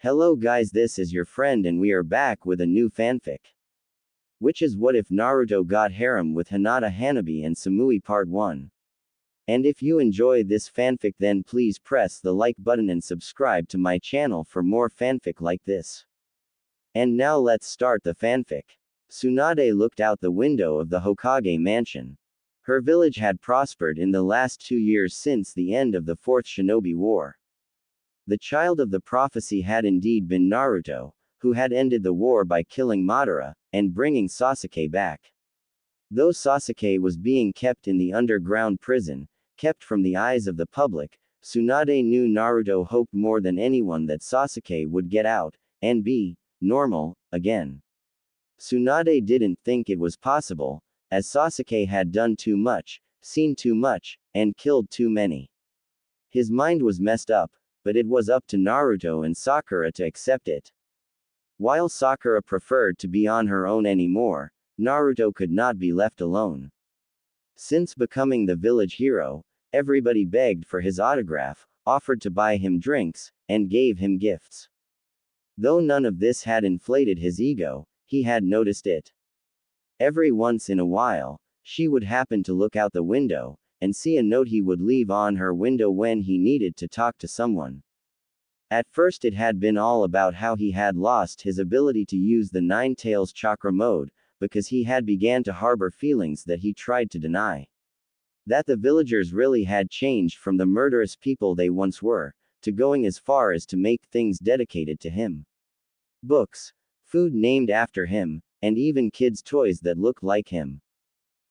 Hello guys, this is your friend and we are back with a new fanfic. Which is What If Naruto Got Harem with Hinata Hanabi and Samui Part 1. And if you enjoy this fanfic then please press the like button and subscribe to my channel for more fanfic like this. And now let's start the fanfic. Tsunade looked out the window of the Hokage mansion. Her village had prospered in the last 2 years since the end of the Fourth Shinobi War. The child of the prophecy had indeed been Naruto, who had ended the war by killing Madara, and bringing Sasuke back. Though Sasuke was being kept in the underground prison, kept from the eyes of the public, Tsunade knew Naruto hoped more than anyone that Sasuke would get out, and be normal again. Tsunade didn't think it was possible, as Sasuke had done too much, seen too much, and killed too many. His mind was messed up, but it was up to Naruto and Sakura to accept it. While Sakura preferred to be on her own anymore, Naruto could not be left alone. Since becoming the village hero, everybody begged for his autograph, offered to buy him drinks, and gave him gifts. Though none of this had inflated his ego, he had noticed it. Every once in a while, she would happen to look out the window, and see a note he would leave on her window when he needed to talk to someone. At first it had been all about how he had lost his ability to use the Nine Tails chakra mode, because he had began to harbor feelings that he tried to deny. That the villagers really had changed from the murderous people they once were, to going as far as to make things dedicated to him. Books, food named after him, and even kids' toys that looked like him.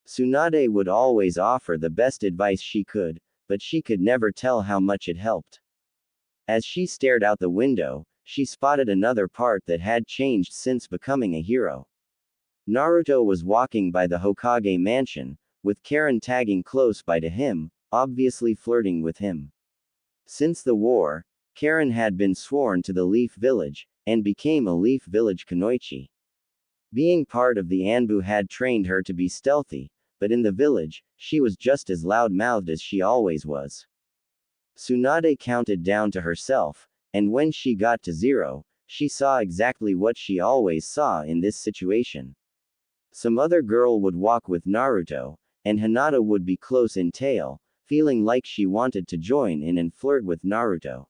Tsunade would always offer the best advice she could, but she could never tell how much it helped. As she stared out the window, she spotted another part that had changed since becoming a hero. Naruto was walking by the Hokage mansion, with Karen tagging close by to him, obviously flirting with him. Since the war, Karen had been sworn to the Leaf Village, and became a Leaf Village Kunoichi. Being part of the Anbu had trained her to be stealthy, but in the village, she was just as loud-mouthed as she always was. Tsunade counted down to herself, and when she got to 0, she saw exactly what she always saw in this situation. Some other girl would walk with Naruto, and Hinata would be close in tail, feeling like she wanted to join in and flirt with Naruto.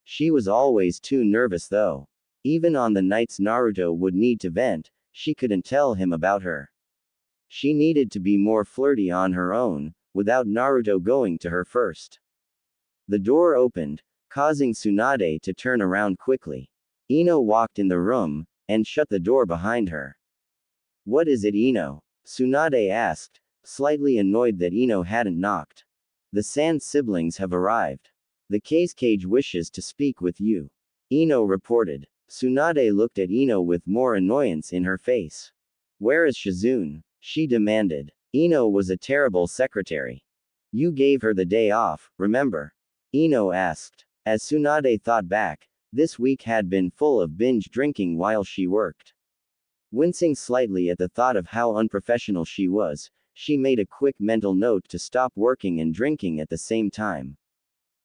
She was always too nervous though. Even on the nights Naruto would need to vent, she couldn't tell him about her. She needed to be more flirty on her own, without Naruto going to her first. The door opened, causing Tsunade to turn around quickly. Ino walked in the room, and shut the door behind her. "What is it, Ino?" Tsunade asked, slightly annoyed that Ino hadn't knocked. "The Sand siblings have arrived. The Cage wishes to speak with you," Ino reported. Tsunade looked at Ino with more annoyance in her face. "Where is Shizune?" she demanded. "Ino was a terrible secretary. You gave her the day off, remember?" Ino asked. As Tsunade thought back, this week had been full of binge drinking while she worked. Wincing slightly at the thought of how unprofessional she was, she made a quick mental note to stop working and drinking at the same time.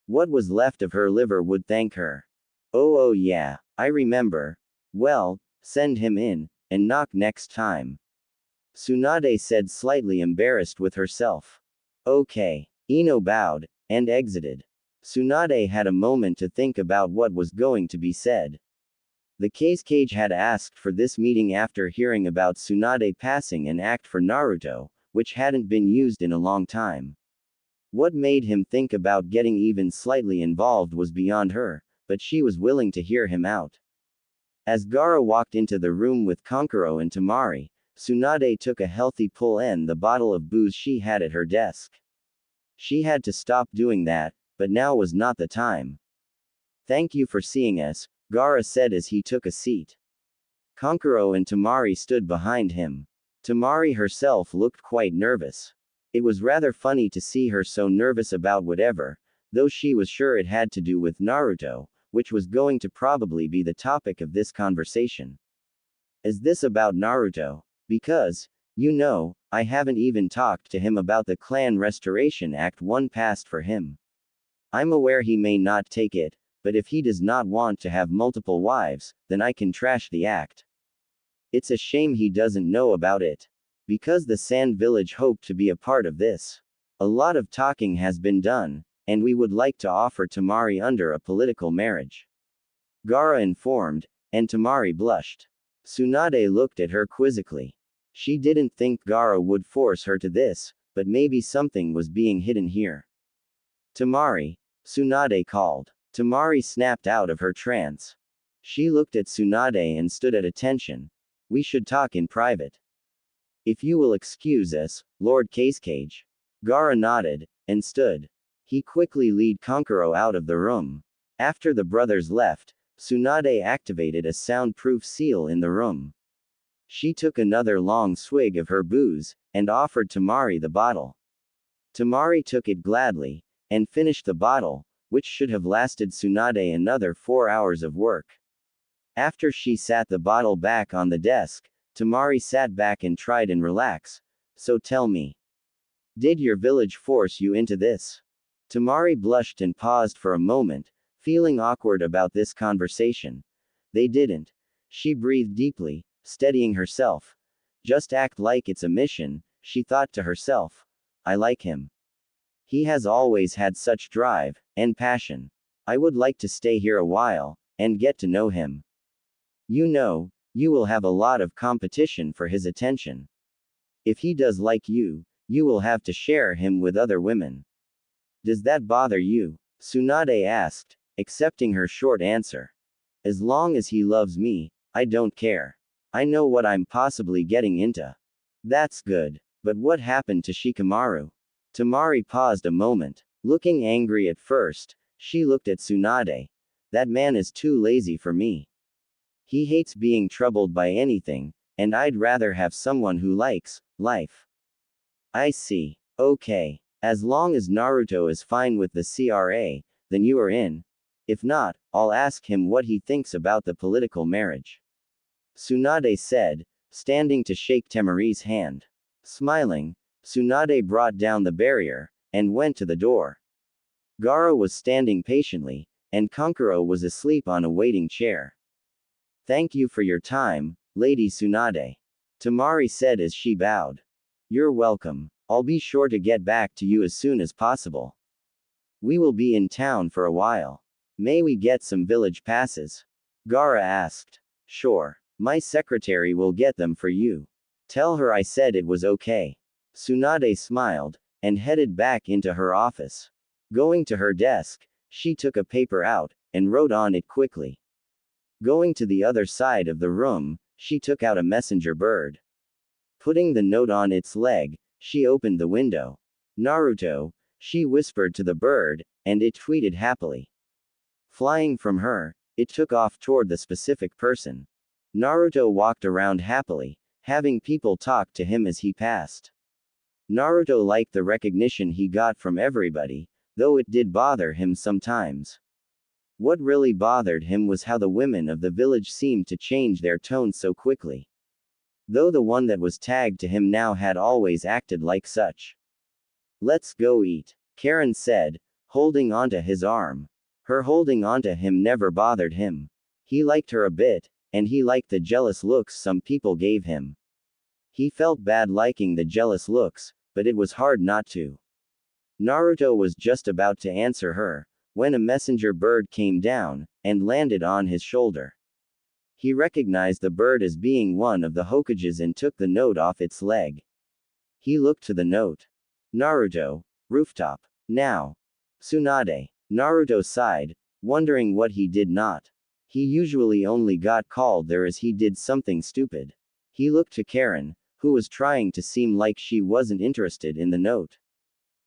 What was left of her liver would thank her. Oh yeah, I remember. Well, send him in, and knock next time," Tsunade said, slightly embarrassed with herself. "Okay." Ino bowed, and exited. Tsunade had a moment to think about what was going to be said. The Cage had asked for this meeting after hearing about Tsunade passing an act for Naruto, which hadn't been used in a long time. What made him think about getting even slightly involved was beyond her, but she was willing to hear him out. As Gaara walked into the room with Kankuro and Temari, Tsunade took a healthy pull and the bottle of booze she had at her desk. She had to stop doing that, but now was not the time. "Thank you for seeing us," Gaara said as he took a seat. Kankuro and Temari stood behind him. Temari herself looked quite nervous. It was rather funny to see her so nervous about whatever, though she was sure it had to do with Naruto, which was going to probably be the topic of this conversation. "Is this about Naruto? Because, I haven't even talked to him about the Clan Restoration Act 1 passed for him. I'm aware he may not take it, but if he does not want to have multiple wives, then I can trash the act. It's a shame he doesn't know about it. Because the Sand Village hoped to be a part of this. A lot of talking has been done, and we would like to offer Tamari under a political marriage. Gaara informed, and Tamari blushed. Tsunade looked at her quizzically. She didn't think Gaara would force her to this, but maybe something was being hidden here. Tamari, Tsunade called. Tamari snapped out of her trance. She looked at Tsunade and stood at attention. We should talk in private. If you will excuse us, Lord Casecage. Gaara nodded, and stood. He quickly led Konkuro out of the room. After the brothers left, Tsunade activated a soundproof seal in the room. She took another long swig of her booze, and offered Tamari the bottle. Tamari took it gladly, and finished the bottle, which should have lasted Tsunade another 4 hours of work. After she sat the bottle back on the desk, Tamari sat back and tried and relax. So tell me. Did your village force you into this? Tamari blushed and paused for a moment, feeling awkward about this conversation. They didn't. She breathed deeply, steadying herself. Just act like it's a mission, she thought to herself. I like him. He has always had such drive and passion. I would like to stay here a while and get to know him. You know, you will have a lot of competition for his attention. If he does like you, you will have to share him with other women. Does that bother you? Tsunade asked, accepting her short answer. As long as he loves me, I don't care. I know what I'm possibly getting into. That's good. But what happened to Shikamaru? Tamari paused a moment. Looking angry at first, she looked at Tsunade. That man is too lazy for me. He hates being troubled by anything, and I'd rather have someone who likes life. I see. Okay. As long as Naruto is fine with the CRA, then you are in. If not, I'll ask him what he thinks about the political marriage. Tsunade said, standing to shake Tamari's hand. Smiling, Tsunade brought down the barrier, and went to the door. Gaara was standing patiently, and Konkuro was asleep on a waiting chair. Thank you for your time, Lady Tsunade. Tamari said as she bowed. You're welcome. I'll be sure to get back to you as soon as possible. We will be in town for a while. May we get some village passes? Gaara asked. Sure. My secretary will get them for you. Tell her I said it was okay. Tsunade smiled, and headed back into her office. Going to her desk, she took a paper out, and wrote on it quickly. Going to the other side of the room, she took out a messenger bird. Putting the note on its leg, she opened the window. Naruto, she whispered to the bird, and it tweeted happily. Flying from her, it took off toward the specific person. Naruto walked around happily, having people talk to him as he passed. Naruto liked the recognition he got from everybody, though it did bother him sometimes. What really bothered him was how the women of the village seemed to change their tone so quickly. Though the one that was tagged to him now had always acted like such. Let's go eat, Karen said, holding onto his arm. Her holding onto him never bothered him. He liked her a bit, and he liked the jealous looks some people gave him. He felt bad liking the jealous looks, but it was hard not to. Naruto was just about to answer her, when a messenger bird came down, and landed on his shoulder. He recognized the bird as being one of the Hokages and took the note off its leg. He looked to the note. Naruto, rooftop. Now. Tsunade. Naruto sighed, wondering what he did not. He usually only got called there as he did something stupid. He looked to Karen, who was trying to seem like she wasn't interested in the note.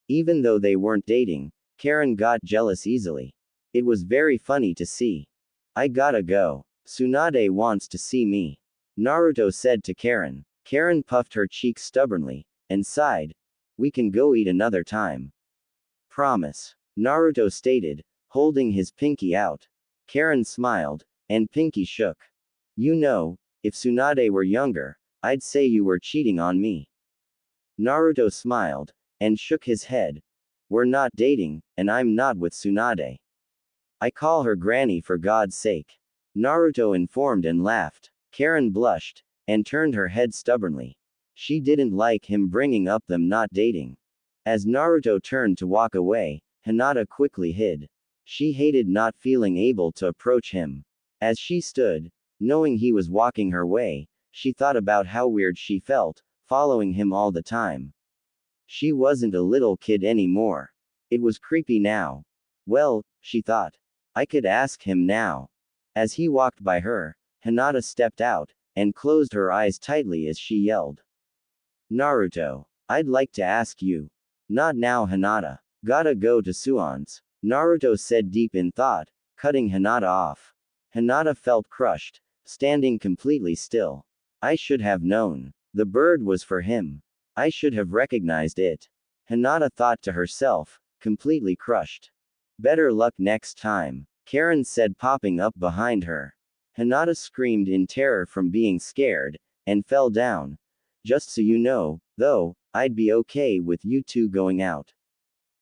Even though they weren't dating, Karen got jealous easily. It was very funny to see. I gotta go. Tsunade wants to see me. Naruto said to Karen. Karen puffed her cheeks stubbornly, and sighed. We can go eat another time. Promise. Naruto stated, holding his pinky out. Karen smiled, and pinky shook. You know, if Tsunade were younger, I'd say you were cheating on me. Naruto smiled, and shook his head. We're not dating, and I'm not with Tsunade. I call her Granny for God's sake. Naruto informed and laughed. Karen blushed, and turned her head stubbornly. She didn't like him bringing up them not dating. As Naruto turned to walk away, Hinata quickly hid. She hated not feeling able to approach him. As she stood, knowing he was walking her way, she thought about how weird she felt, following him all the time. She wasn't a little kid anymore. It was creepy now. Well, she thought. I could ask him now. As he walked by her, Hinata stepped out, and closed her eyes tightly as she yelled. Naruto, I'd like to ask you. Not now, Hinata. Gotta go to Suon's. Naruto said deep in thought, cutting Hinata off. Hinata felt crushed, standing completely still. I should have known. The bird was for him. I should have recognized it. Hinata thought to herself, completely crushed. Better luck next time, Karen said, popping up behind her. Hinata screamed in terror from being scared, and fell down. Just so you know, though, I'd be okay with you two going out.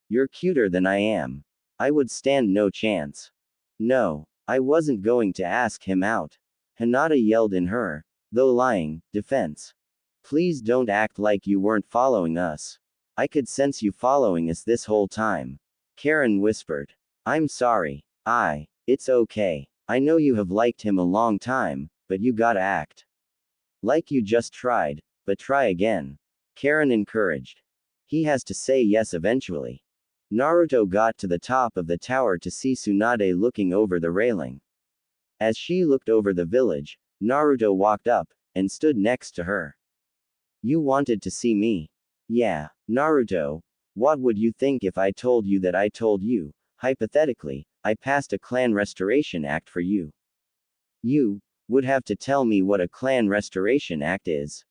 You're cuter than I am. I would stand no chance. No, I wasn't going to ask him out. Hinata yelled in her, though lying, defense. Please don't act like you weren't following us. I could sense you following us this whole time. Karen whispered. I'm sorry. It's okay. I know you have liked him a long time, but you gotta act like you just tried, but try again. Karen encouraged. He has to say yes eventually. Naruto got to the top of the tower to see Tsunade looking over the railing. As she looked over the village, Naruto walked up, and stood next to her. You wanted to see me? Yeah. Naruto, what would you think if I told you that I told you, hypothetically, I passed a clan restoration act for you? You would have to tell me what a clan restoration act is.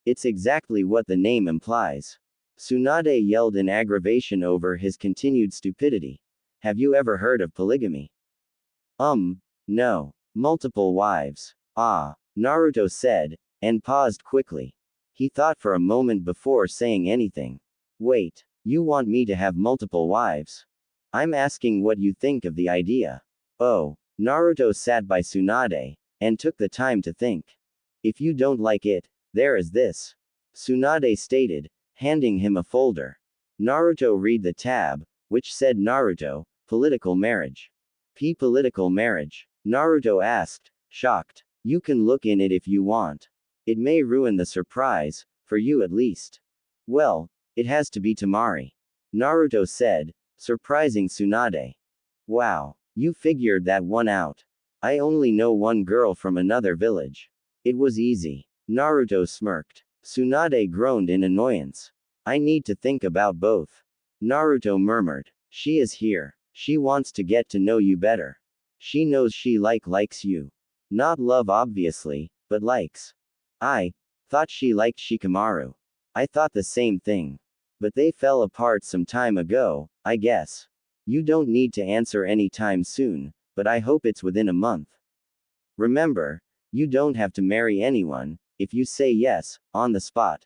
It's exactly what the name implies. Tsunade yelled in aggravation over his continued stupidity. Have you ever heard of polygamy? No. Multiple wives. Ah, Naruto said, and paused quickly. He thought for a moment before saying anything. Wait, you want me to have multiple wives? I'm asking what you think of the idea. Oh, Naruto sat by Tsunade, and took the time to think. If you don't like it, there is this. Tsunade stated, handing him a folder. Naruto read the tab, which said Naruto, political marriage. Political marriage? Naruto asked, shocked. You can look in it if you want. It may ruin the surprise, for you at least. Well, it has to be Tamari. Naruto said, surprising Tsunade. Wow, you figured that one out. I only know one girl from another village. It was easy. Naruto smirked. Tsunade groaned in annoyance. I need to think about both. Naruto murmured. She is here. She wants to get to know you better. She knows she likes you. Not love obviously, but likes. I thought she liked Shikamaru. I thought the same thing. But they fell apart some time ago, I guess. You don't need to answer anytime soon, but I hope it's within a month. Remember, you don't have to marry anyone, if you say yes, on the spot.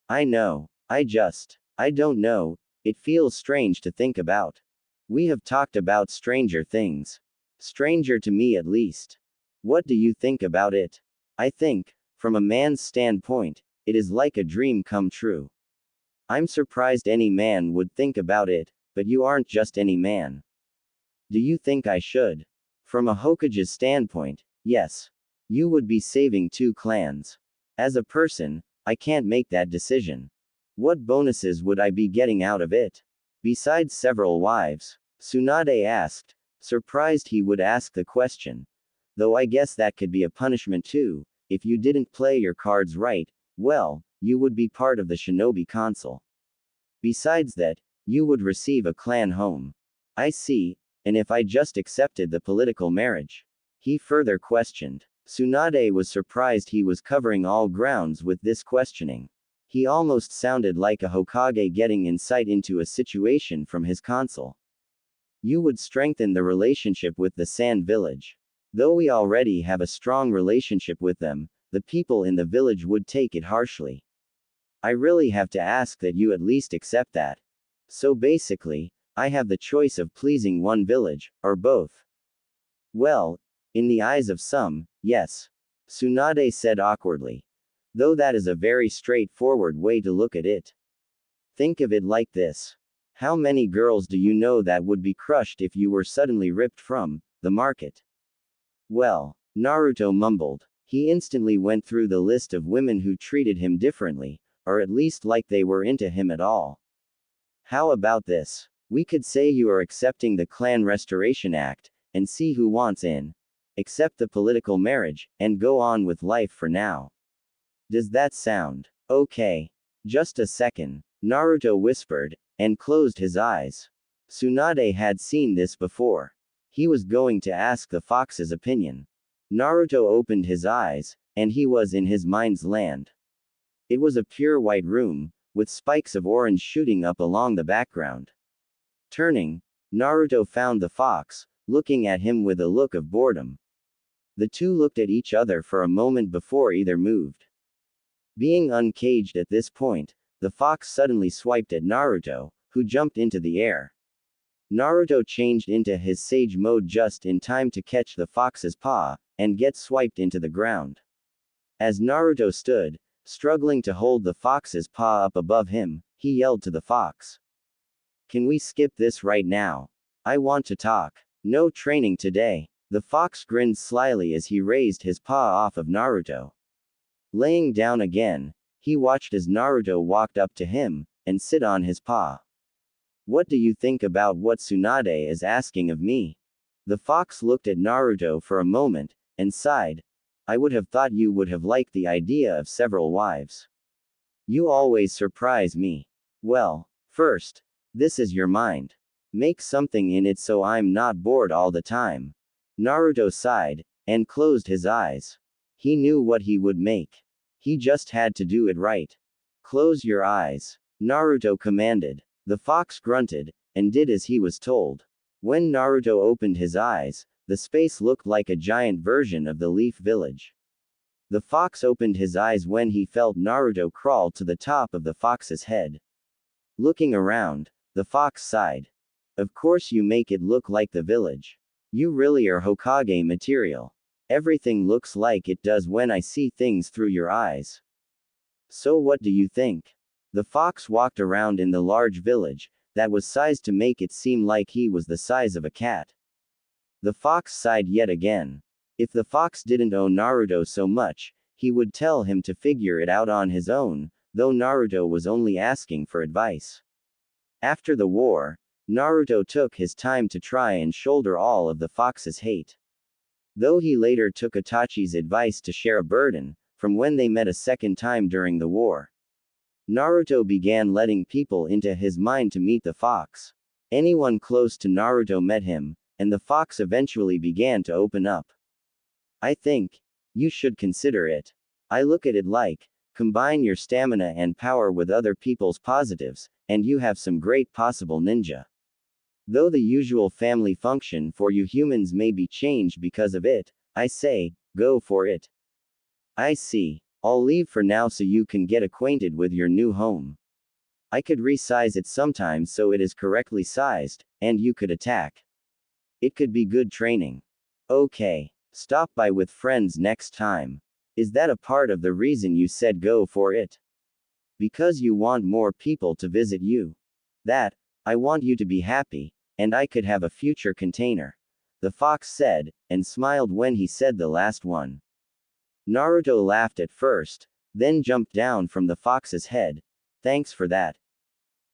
I know. I don't know, it feels strange to think about. We have talked about stranger things. Stranger to me at least. What do you think about it? I think, from a man's standpoint, it is like a dream come true. I'm surprised any man would think about it, but you aren't just any man. Do you think I should? From a Hokage's standpoint, yes. You would be saving two clans. As a person, I can't make that decision. What bonuses would I be getting out of it? Besides several wives? Tsunade asked, surprised he would ask the question. Though I guess that could be a punishment too, if you didn't play your cards right, well, you would be part of the Shinobi Council. Besides that, you would receive a clan home. I see, and if I just accepted the political marriage? He further questioned. Tsunade was surprised he was covering all grounds with this questioning. He almost sounded like a Hokage getting insight into a situation from his council. You would strengthen the relationship with the Sand Village. Though we already have a strong relationship with them, the people in the village would take it harshly. I really have to ask that you at least accept that. So basically, I have the choice of pleasing one village, or both. Well, in the eyes of some, yes. Tsunade said awkwardly. Though that is a very straightforward way to look at it. Think of it like this. How many girls do you know that would be crushed if you were suddenly ripped from the market? Well, Naruto mumbled. He instantly went through the list of women who treated him differently, or at least like they were into him at all. How about this? We could say you are accepting the Clan Restoration Act, and see who wants in. Accept the political marriage, and go on with life for now. Does that sound okay? Just a second, Naruto whispered, and closed his eyes. Tsunade had seen this before. He was going to ask the fox's opinion. Naruto opened his eyes, and he was in his mind's land. It was a pure white room, with spikes of orange shooting up along the background. Turning, Naruto found the fox, looking at him with a look of boredom. The two looked at each other for a moment before either moved. Being uncaged at this point, the fox suddenly swiped at Naruto, who jumped into the air. Naruto changed into his sage mode just in time to catch the fox's paw, and get swiped into the ground. As Naruto stood, struggling to hold the fox's paw up above him, he yelled to the fox. Can we skip this right now? I want to talk. No training today. The fox grinned slyly as he raised his paw off of Naruto. Laying down again, he watched as Naruto walked up to him, and sit on his paw. What do you think about what Tsunade is asking of me? The fox looked at Naruto for a moment, and sighed. I would have thought you would have liked the idea of several wives. You always surprise me. Well, first, this is your mind. Make something in it so I'm not bored all the time. Naruto sighed, and closed his eyes. He knew what he would make. He just had to do it right. Close your eyes, Naruto commanded. The fox grunted, and did as he was told. When Naruto opened his eyes, the space looked like a giant version of the Leaf Village. The fox opened his eyes when he felt Naruto crawl to the top of the fox's head. Looking around, the fox sighed. Of course you make it look like the village. You really are Hokage material. Everything looks like it does when I see things through your eyes. So what do you think? The fox walked around in the large village, that was sized to make it seem like he was the size of a cat. The fox sighed yet again. If the fox didn't owe Naruto so much, he would tell him to figure it out on his own, though Naruto was only asking for advice. After the war, Naruto took his time to try and shoulder all of the fox's hate. Though he later took Itachi's advice to share a burden, from when they met a second time during the war. Naruto began letting people into his mind to meet the fox. Anyone close to Naruto met him, and the fox eventually began to open up. I think you should consider it. I look at it like, combine your stamina and power with other people's positives, and you have some great possible ninja. Though the usual family function for you humans may be changed because of it, I say, go for it. I see. I'll leave for now so you can get acquainted with your new home. I could resize it sometimes so it is correctly sized, and you could attack. It could be good training. Okay. Stop by with friends next time. Is that a part of the reason you said go for it? Because you want more people to visit you. That, I want you to be happy, and I could have a future container. The fox said, and smiled when he said the last one. Naruto laughed at first, then jumped down from the fox's head. Thanks for that.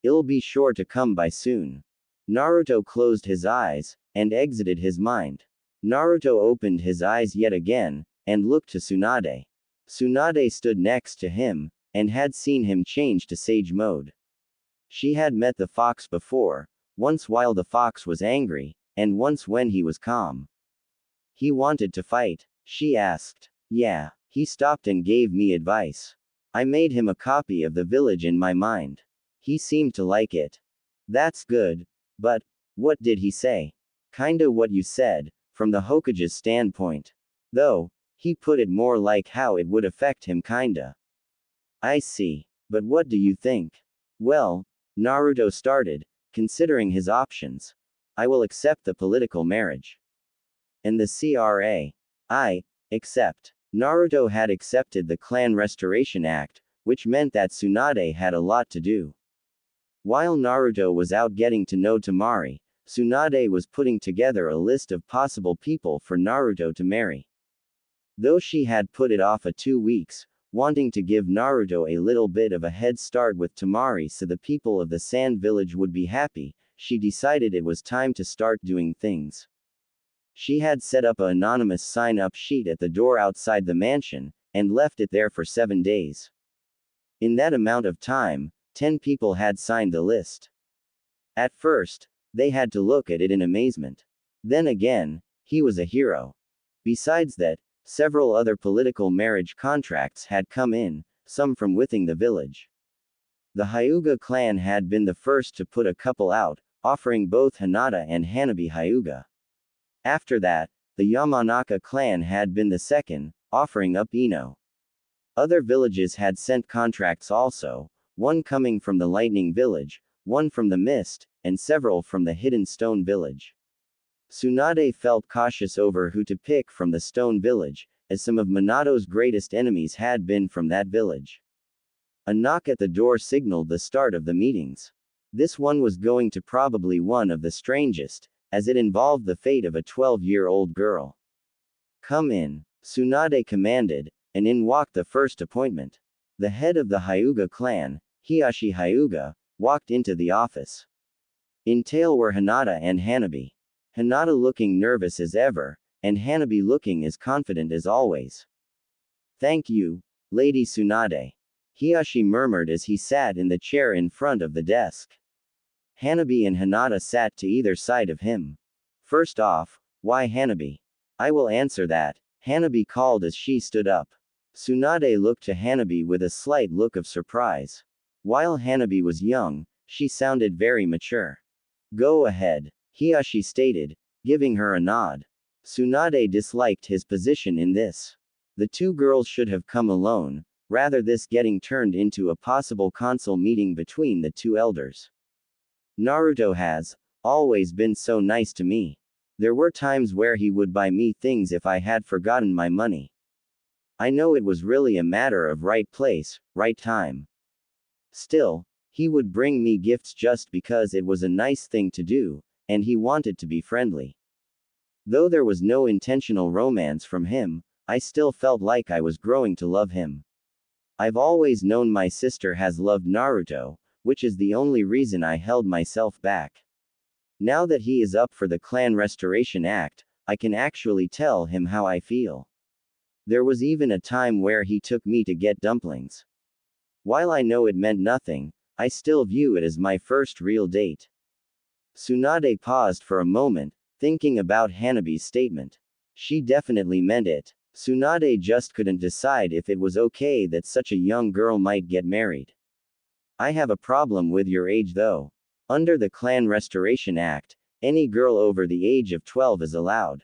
It'll be sure to come by soon. Naruto closed his eyes, and exited his mind. Naruto opened his eyes yet again, and looked to Tsunade. Tsunade stood next to him, and had seen him change to sage mode. She had met the fox before, once while the fox was angry, and once when he was calm. He wanted to fight, she asked. Yeah, he stopped and gave me advice. I made him a copy of the village in my mind. He seemed to like it. That's good. But, what did he say? Kinda what you said, from the Hokage's standpoint. Though, he put it more like how it would affect him kinda. I see. But what do you think? Well, Naruto started, considering his options, I will accept the political marriage. And the CRA. I accept. Naruto had accepted the Clan Restoration Act, which meant that Tsunade had a lot to do. While Naruto was out getting to know Temari, Tsunade was putting together a list of possible people for Naruto to marry. Though she had put it off 2 weeks, wanting to give Naruto a little bit of a head start with Temari so the people of the Sand Village would be happy, she decided it was time to start doing things. She had set up an anonymous sign-up sheet at the door outside the mansion, and left it there for 7 days. In that amount of time, 10 people had signed the list. At first, they had to look at it in amazement. Then again, he was a hero. Besides that, several other political marriage contracts had come in, some from within the village. The Hyuga clan had been the first to put a couple out, offering both Hinata and Hanabi Hyuga. After that, the Yamanaka clan had been the second, offering up Ino. Other villages had sent contracts also, one coming from the Lightning village, one from the Mist, and several from the Hidden Stone village. Tsunade felt cautious over who to pick from the Stone village, as some of Minato's greatest enemies had been from that village. A knock at the door signaled the start of the meetings. This one was going to probably one of the strangest, as it involved the fate of a 12-year-old girl. Come in, Tsunade commanded, and in walked the first appointment. The head of the Hyuga clan, Hiashi Hyuga, walked into the office. In tail were Hinata and Hanabi. Hinata looking nervous as ever, and Hanabi looking as confident as always. Thank you, Lady Tsunade. Hiashi murmured as he sat in the chair in front of the desk. Hanabi and Hinata sat to either side of him. First off, why Hanabi? I will answer that, Hanabi called as she stood up. Tsunade looked to Hanabi with a slight look of surprise. While Hanabi was young, she sounded very mature. Go ahead, Hiashi stated, giving her a nod. Tsunade disliked his position in this. The two girls should have come alone, rather this getting turned into a possible council meeting between the two elders. Naruto has always been so nice to me. There were times where he would buy me things if I had forgotten my money. I know it was really a matter of right place, right time. Still, he would bring me gifts just because it was a nice thing to do, and he wanted to be friendly. Though there was no intentional romance from him, I still felt like I was growing to love him. I've always known my sister has loved Naruto, which is the only reason I held myself back. Now that he is up for the Clan Restoration Act, I can actually tell him how I feel. There was even a time where he took me to get dumplings. While I know it meant nothing, I still view it as my first real date. Tsunade paused for a moment, thinking about Hanabi's statement. She definitely meant it. Tsunade just couldn't decide if it was okay that such a young girl might get married. I have a problem with your age though. Under the Clan Restoration Act, any girl over the age of 12 is allowed.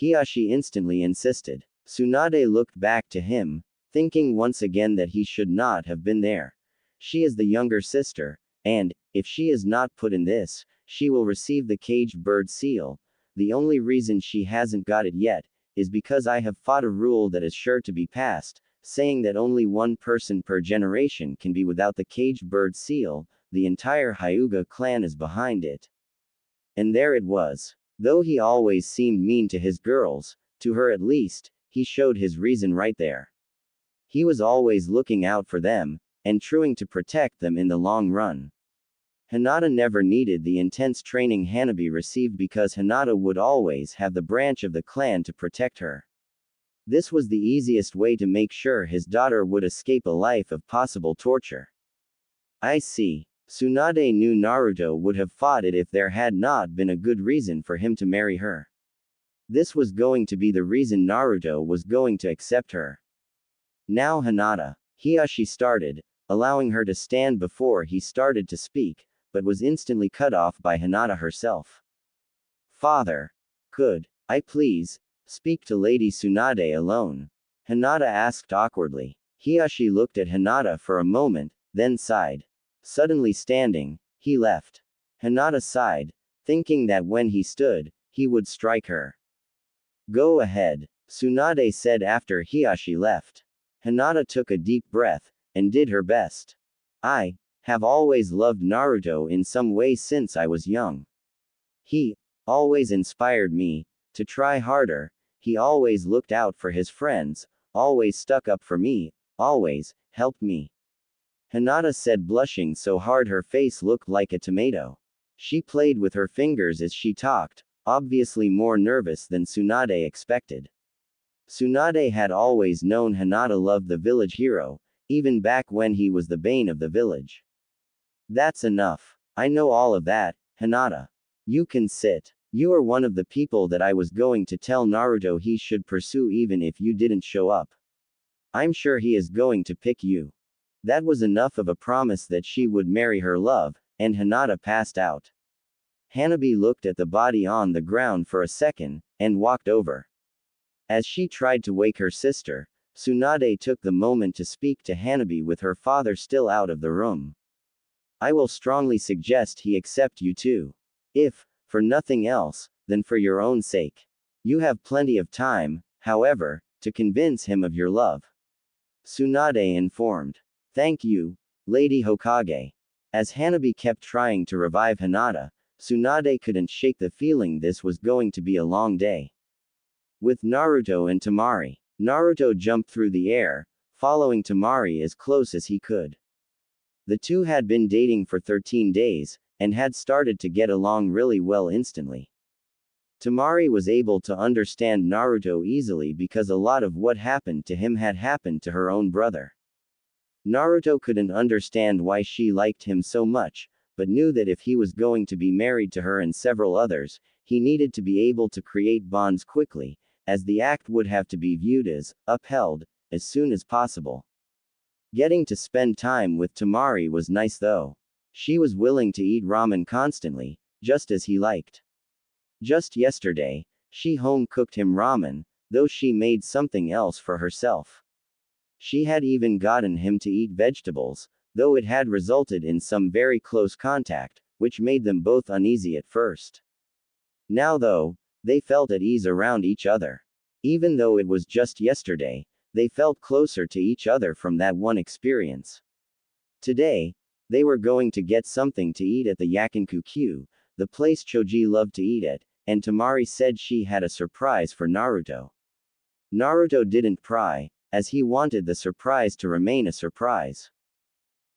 Hiashi instantly insisted. Tsunade looked back to him, thinking once again that he should not have been there. She is the younger sister, and, if she is not put in this, she will receive the caged bird seal. The only reason she hasn't got it yet, is because I have fought a rule that is sure to be passed, saying that only one person per generation can be without the caged bird seal. The entire Hyuga clan is behind it. And there it was. Though he always seemed mean to his girls, to her at least, he showed his reason right there. He was always looking out for them, and trying to protect them in the long run. Hinata never needed the intense training Hanabi received because Hinata would always have the branch of the clan to protect her. This was the easiest way to make sure his daughter would escape a life of possible torture. I see. Tsunade knew Naruto would have fought it if there had not been a good reason for him to marry her. This was going to be the reason Naruto was going to accept her. Now Hinata. Hiashi started, allowing her to stand before he started to speak, but was instantly cut off by Hinata herself. Father. Could I please speak to Lady Tsunade alone? Hinata asked awkwardly. Hiashi looked at Hinata for a moment, then sighed. Suddenly standing, he left. Hinata sighed, thinking that when he stood, he would strike her. Go ahead, Tsunade said after Hiashi left. Hinata took a deep breath, and did her best. I have always loved Naruto in some way since I was young. He always inspired me to try harder, he always looked out for his friends, always stuck up for me, always helped me. Hinata said, blushing so hard her face looked like a tomato. She played with her fingers as she talked, obviously more nervous than Tsunade expected. Tsunade had always known Hinata loved the village hero, even back when he was the bane of the village. That's enough. I know all of that, Hinata. You can sit. You are one of the people that I was going to tell Naruto he should pursue even if you didn't show up. I'm sure he is going to pick you. That was enough of a promise that she would marry her love, and Hinata passed out. Hanabi looked at the body on the ground for a second, and walked over. As she tried to wake her sister, Tsunade took the moment to speak to Hanabi with her father still out of the room. I will strongly suggest he accept you too. If, for nothing else, then for your own sake. You have plenty of time, however, to convince him of your love. Tsunade informed. Thank you, Lady Hokage. As Hanabi kept trying to revive Hinata, Tsunade couldn't shake the feeling this was going to be a long day. With Naruto and Temari, Naruto jumped through the air, following Temari as close as he could. The two had been dating for 13 days, and had started to get along really well instantly. Temari was able to understand Naruto easily because a lot of what happened to him had happened to her own brother. Naruto couldn't understand why she liked him so much, but knew that if he was going to be married to her and several others, he needed to be able to create bonds quickly, as the act would have to be viewed as upheld as soon as possible. Getting to spend time with Temari was nice though. She was willing to eat ramen constantly, just as he liked. Just yesterday, she home cooked him ramen, though she made something else for herself. She had even gotten him to eat vegetables, though it had resulted in some very close contact, which made them both uneasy at first. Now though, they felt at ease around each other. Even though it was just yesterday, they felt closer to each other from that one experience. Today, they were going to get something to eat at the Yakinkuku, the place Choji loved to eat at, and Temari said she had a surprise for Naruto. Naruto didn't pry, as he wanted the surprise to remain a surprise.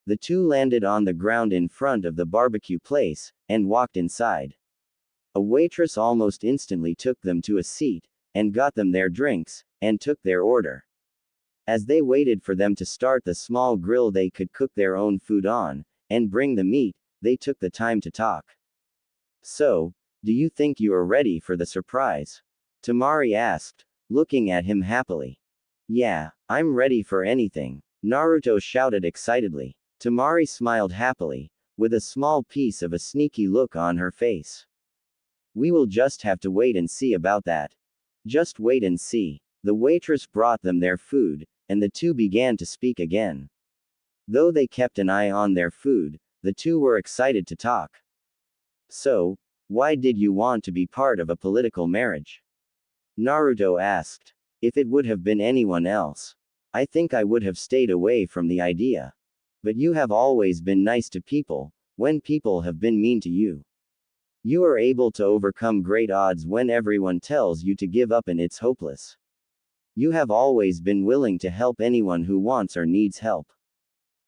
The two landed on the ground in front of the barbecue place, and walked inside. A waitress almost instantly took them to a seat, and got them their drinks, and took their order. As they waited for them to start the small grill they could cook their own food on, and bring the meat, they took the time to talk. So, do you think you are ready for the surprise? Temari asked, looking at him happily. Yeah, I'm ready for anything, Naruto shouted excitedly. Temari smiled happily, with a small piece of a sneaky look on her face. We will just have to wait and see about that. Just wait and see. The waitress brought them their food, and the two began to speak again. Though they kept an eye on their food, the two were excited to talk. So, why did you want to be part of a political marriage? Naruto asked. If it would have been anyone else, I think I would have stayed away from the idea. But you have always been nice to people, when people have been mean to you. You are able to overcome great odds when everyone tells you to give up and it's hopeless. You have always been willing to help anyone who wants or needs help.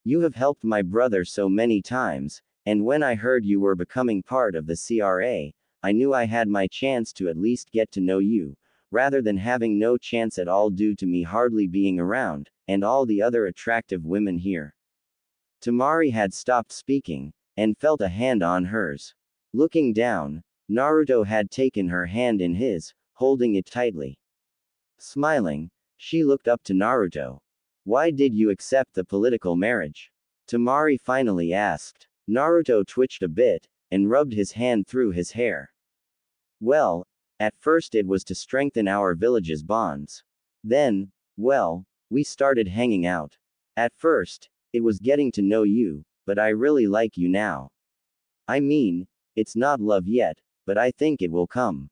You have helped my brother so many times, and when I heard you were becoming part of the CRA, I knew I had my chance to at least get to know you, rather than having no chance at all due to me hardly being around, and all the other attractive women here. Temari had stopped speaking, and felt a hand on hers. Looking down, Naruto had taken her hand in his, holding it tightly. Smiling, she looked up to Naruto. Why did you accept the political marriage? Temari finally asked. Naruto twitched a bit, and rubbed his hand through his hair. Well, at first it was to strengthen our village's bonds. Then, well, we started hanging out. At first, it was getting to know you, but I really like you now. I mean, It's not love yet, but I think it will come.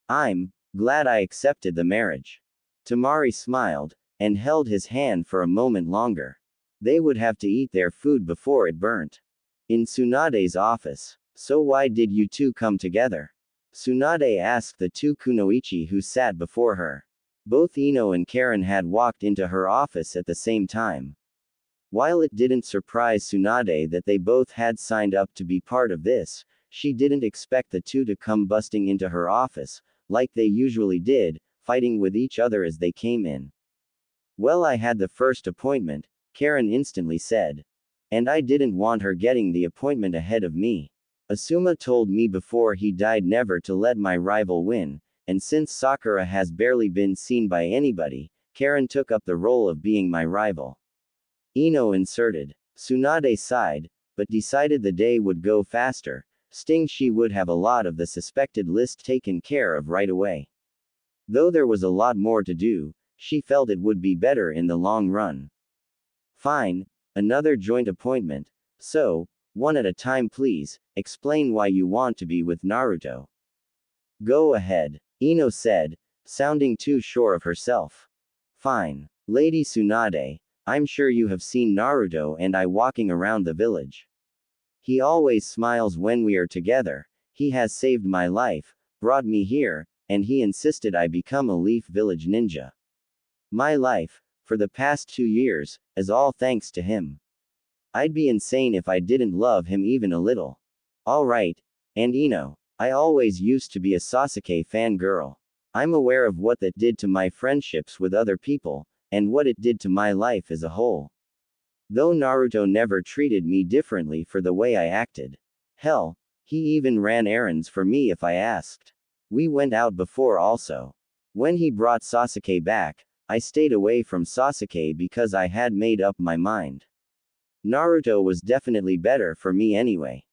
I'm glad I accepted the marriage. Tamari smiled, and held his hand for a moment longer. They would have to eat their food before it burnt. In Tsunade's office. So why did you two come together? Tsunade asked the two kunoichi who sat before her. Both Ino and Karen had walked into her office at the same time. While it didn't surprise Tsunade that they both had signed up to be part of this, she didn't expect the two to come busting into her office, like they usually did, fighting with each other as they came in. Well, I had the first appointment, Karen instantly said. And I didn't want her getting the appointment ahead of me. Asuma told me before he died never to let my rival win, and since Sakura has barely been seen by anybody, Karen took up the role of being my rival. Ino inserted. Tsunade sighed, but decided the day would go faster, she would have a lot of the suspected list taken care of right away. Though there was a lot more to do, she felt it would be better in the long run. Fine, another joint appointment. So, one at a time please, explain why you want to be with Naruto. Go ahead, Ino said, sounding too sure of herself. Fine. Lady Tsunade, I'm sure you have seen Naruto and I walking around the village. He always smiles when we are together, he has saved my life, brought me here, and he insisted I become a Leaf Village ninja. My life, for the past 2 years, is all thanks to him. I'd be insane if I didn't love him even a little. Alright, and Ino, I always used to be a Sasuke fangirl. I'm aware of what that did to my friendships with other people, and what it did to my life as a whole. Though Naruto never treated me differently for the way I acted. Hell, he even ran errands for me if I asked. We went out before also. When he brought Sasuke back, I stayed away from Sasuke because I had made up my mind. Naruto was definitely better for me anyway.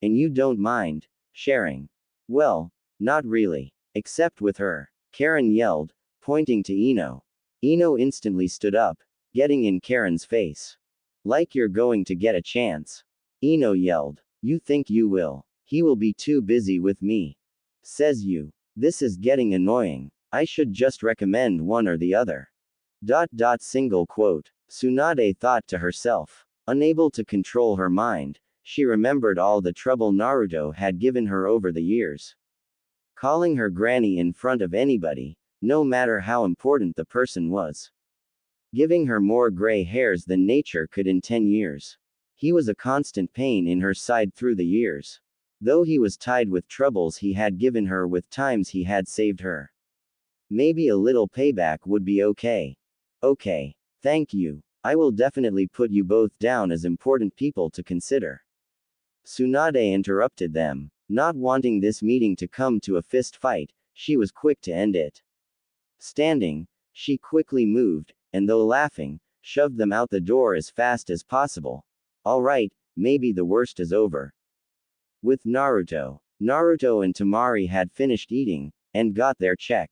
And you don't mind sharing? Well, not really. Except with her. Karen yelled, pointing to Ino. Ino instantly stood up, getting in Karen's face. Like you're going to get a chance. Ino yelled. You think you will? He will be too busy with me. Says you. This is getting annoying. I should just recommend one or the other. Single quote. Tsunade thought to herself. Unable to control her mind, she remembered all the trouble Naruto had given her over the years. Calling her granny in front of anybody, no matter how important the person was. Giving her more gray hairs than nature could in 10 years. He was a constant pain in her side through the years. Though he was tied with troubles he had given her with times he had saved her. Maybe a little payback would be okay. Okay. Thank you. I will definitely put you both down as important people to consider. Tsunade interrupted them. Not wanting this meeting to come to a fist fight, she was quick to end it. Standing, she quickly moved, and though laughing, shoved them out the door as fast as possible. Alright, maybe the worst is over. With Naruto. Naruto and Tamari had finished eating, and got their check.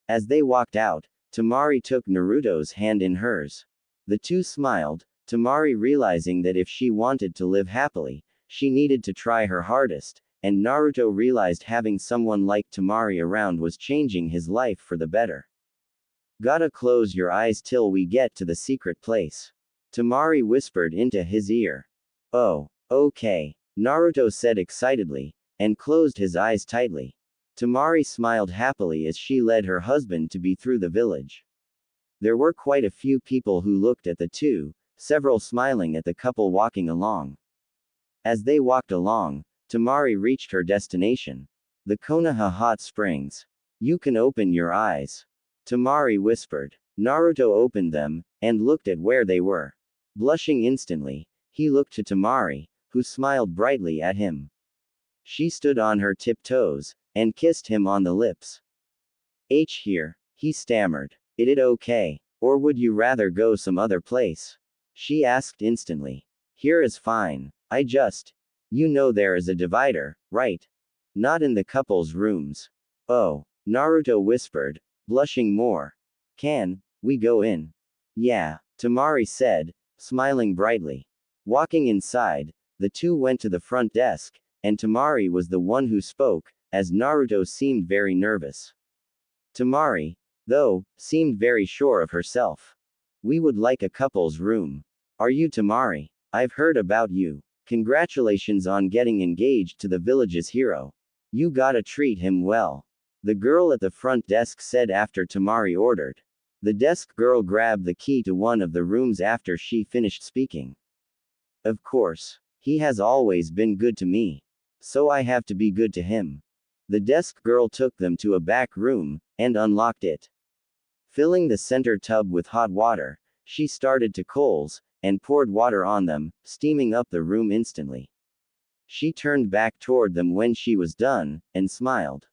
As they walked out, Tamari took Naruto's hand in hers. The two smiled, Tamari realizing that if she wanted to live happily, she needed to try her hardest, and Naruto realized having someone like Tamari around was changing his life for the better. Gotta close your eyes till we get to the secret place. Tamari whispered into his ear. Oh, okay, Naruto said excitedly, and closed his eyes tightly. Tamari smiled happily as she led her husband-to-be through the village. There were quite a few people who looked at the two, several smiling at the couple walking along. As they walked along, Tamari reached her destination. The Konoha Hot Springs. You can open your eyes. Tamari whispered. Naruto opened them, and looked at where they were. Blushing instantly, he looked to Tamari, who smiled brightly at him. She stood on her tiptoes, and kissed him on the lips. Here, he stammered. Is it okay? Or would you rather go some other place? She asked instantly. Here is fine. You know there is a divider, right? Not in the couple's rooms. Oh, Naruto whispered, blushing more. Can we go in? Yeah, Tamari said, smiling brightly. Walking inside, the two went to the front desk, and Temari was the one who spoke, as Naruto seemed very nervous. Temari, though, seemed very sure of herself. We would like a couple's room. Are you Temari? I've heard about you. Congratulations on getting engaged to the village's hero. You gotta treat him well. The girl at the front desk said after Temari ordered. The desk girl grabbed the key to one of the rooms after she finished speaking. Of course. He has always been good to me. So I have to be good to him. The desk girl took them to a back room, and unlocked it. Filling the center tub with hot water, she started to coals, and poured water on them, steaming up the room instantly. She turned back toward them when she was done, and smiled.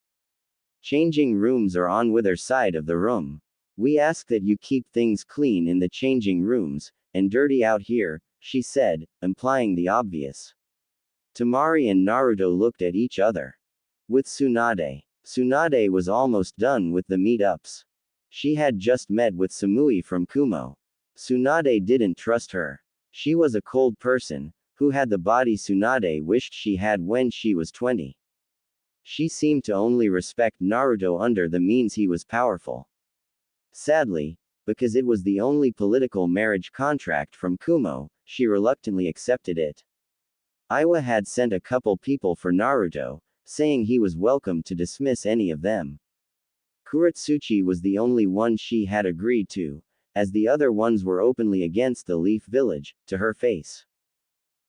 Changing rooms are on either side of the room. We ask that you keep things clean in the changing rooms, and dirty out here, she said, implying the obvious. Temari and Naruto looked at each other. With Tsunade. Tsunade was almost done with the meetups. She had just met with Samui from Kumo. Tsunade didn't trust her. She was a cold person, who had the body Tsunade wished she had when she was 20. She seemed to only respect Naruto under the means he was powerful. Sadly, because it was the only political marriage contract from Kumo, she reluctantly accepted it. Iwa had sent a couple people for Naruto, saying he was welcome to dismiss any of them. Kuretsuchi was the only one she had agreed to, as the other ones were openly against the Leaf Village, to her face.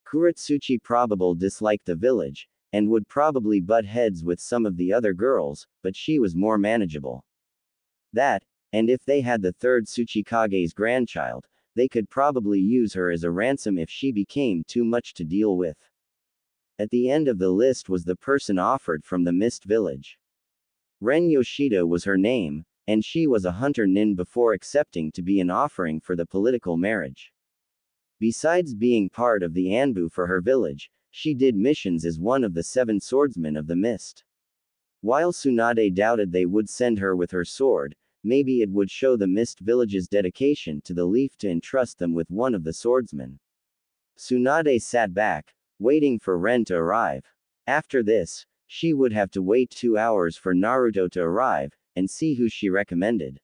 Kuretsuchi probably disliked the village, and would probably butt heads with some of the other girls, but she was more manageable. That, and if they had the third Tsuchikage's grandchild, they could probably use her as a ransom if she became too much to deal with. At the end of the list was the person offered from the Mist Village. Ren Yoshida was her name, and she was a hunter nin before accepting to be an offering for the political marriage. Besides being part of the Anbu for her village, she did missions as one of the 7 swordsmen of the Mist. While Tsunade doubted they would send her with her sword, maybe it would show the Mist Village's dedication to the Leaf to entrust them with one of the swordsmen. Tsunade sat back, waiting for Ren to arrive. After this, she would have to wait 2 hours for Naruto to arrive, and see who she recommended.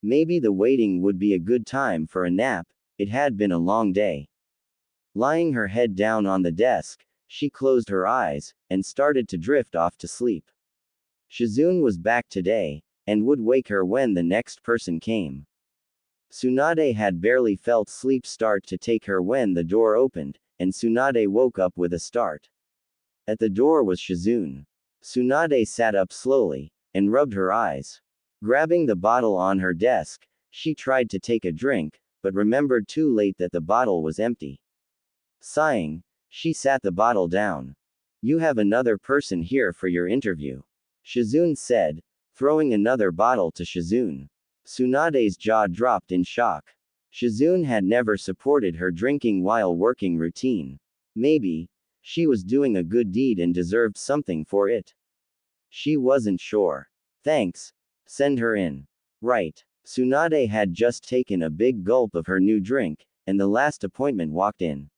Maybe the waiting would be a good time for a nap, it had been a long day. Lying her head down on the desk, she closed her eyes, and started to drift off to sleep. Shizune was back today, and would wake her when the next person came. Tsunade had barely felt sleep start to take her when the door opened, and Tsunade woke up with a start. At the door was Shizune. Tsunade sat up slowly, and rubbed her eyes. Grabbing the bottle on her desk, she tried to take a drink, but remembered too late that the bottle was empty. Sighing, she sat the bottle down. You have another person here for your interview. Shizune said, throwing another bottle to Shizune. Tsunade's jaw dropped in shock. Shizune had never supported her drinking while working routine. Maybe, she was doing a good deed and deserved something for it. She wasn't sure. Thanks. Send her in. Right. Tsunade had just taken a big gulp of her new drink, and the last appointment walked in.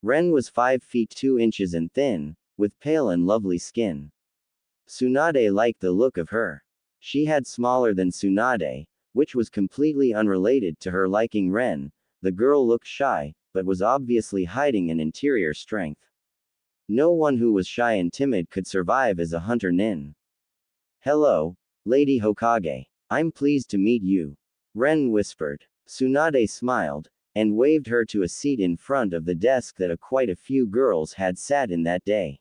Ren was 5 feet 2 inches and thin, with pale and lovely skin. Tsunade liked the look of her. She had smaller than Tsunade, which was completely unrelated to her liking Ren. The girl looked shy, but was obviously hiding an interior strength. No one who was shy and timid could survive as a hunter nin. Hello, Lady Hokage. I'm pleased to meet you. Ren whispered. Tsunade smiled, and waved her to a seat in front of the desk that quite a few girls had sat in that day.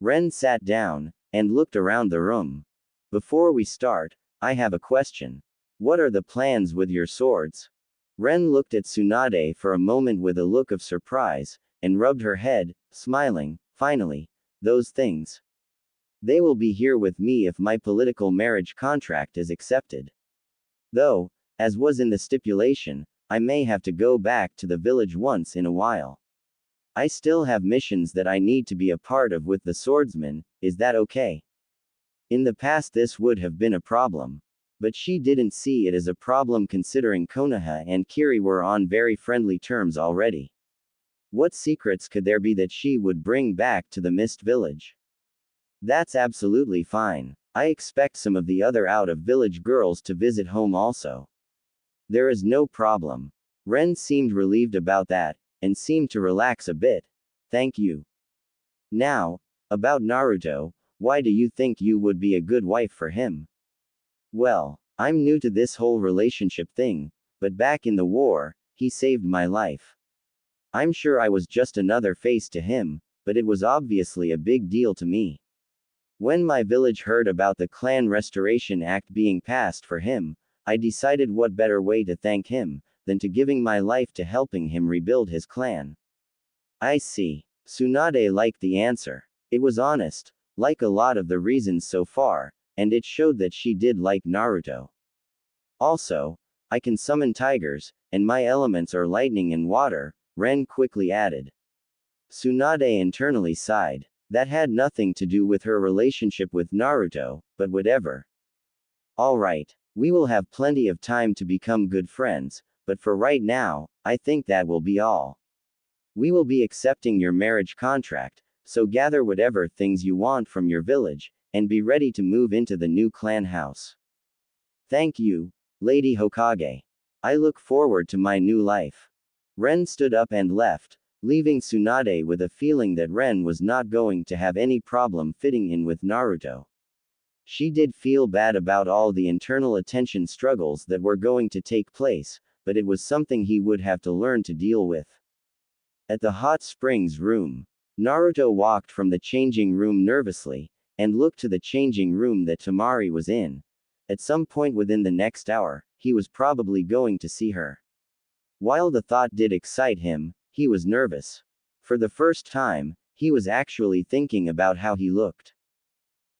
Ren sat down, and looked around the room. Before we start, I have a question. What are the plans with your swords? Ren looked at Tsunade for a moment with a look of surprise, and rubbed her head, smiling. Finally, those things. They will be here with me if my political marriage contract is accepted. Though, as was in the stipulation, I may have to go back to the village once in a while. I still have missions that I need to be a part of with the swordsman, is that okay? In the past this would have been a problem. But she didn't see it as a problem considering Konoha and Kiri were on very friendly terms already. What secrets could there be that she would bring back to the Mist Village? That's absolutely fine. I expect some of the other out-of-village girls to visit home also. There is no problem. Ren seemed relieved about that, and seemed to relax a bit. Thank you. Now, about Naruto, why do you think you would be a good wife for him? Well, I'm new to this whole relationship thing, but back in the war, he saved my life. I'm sure I was just another face to him, but it was obviously a big deal to me. When my village heard about the Clan Restoration Act being passed for him, I decided what better way to thank him, than to giving my life to helping him rebuild his clan. I see. Tsunade liked the answer. It was honest, like a lot of the reasons so far, and it showed that she did like Naruto. Also, I can summon tigers, and my elements are lightning and water, Ren quickly added. Tsunade internally sighed. That had nothing to do with her relationship with Naruto, but whatever. Alright, we will have plenty of time to become good friends, but for right now, I think that will be all. We will be accepting your marriage contract, so gather whatever things you want from your village, and be ready to move into the new clan house. Thank you, Lady Hokage. I look forward to my new life. Ren stood up and left, leaving Tsunade with a feeling that Ren was not going to have any problem fitting in with Naruto. She did feel bad about all the internal attention struggles that were going to take place, but it was something he would have to learn to deal with. At the hot springs room, Naruto walked from the changing room nervously, and looked to the changing room that Temari was in. At some point within the next hour, he was probably going to see her. While the thought did excite him, he was nervous. For the first time, he was actually thinking about how he looked.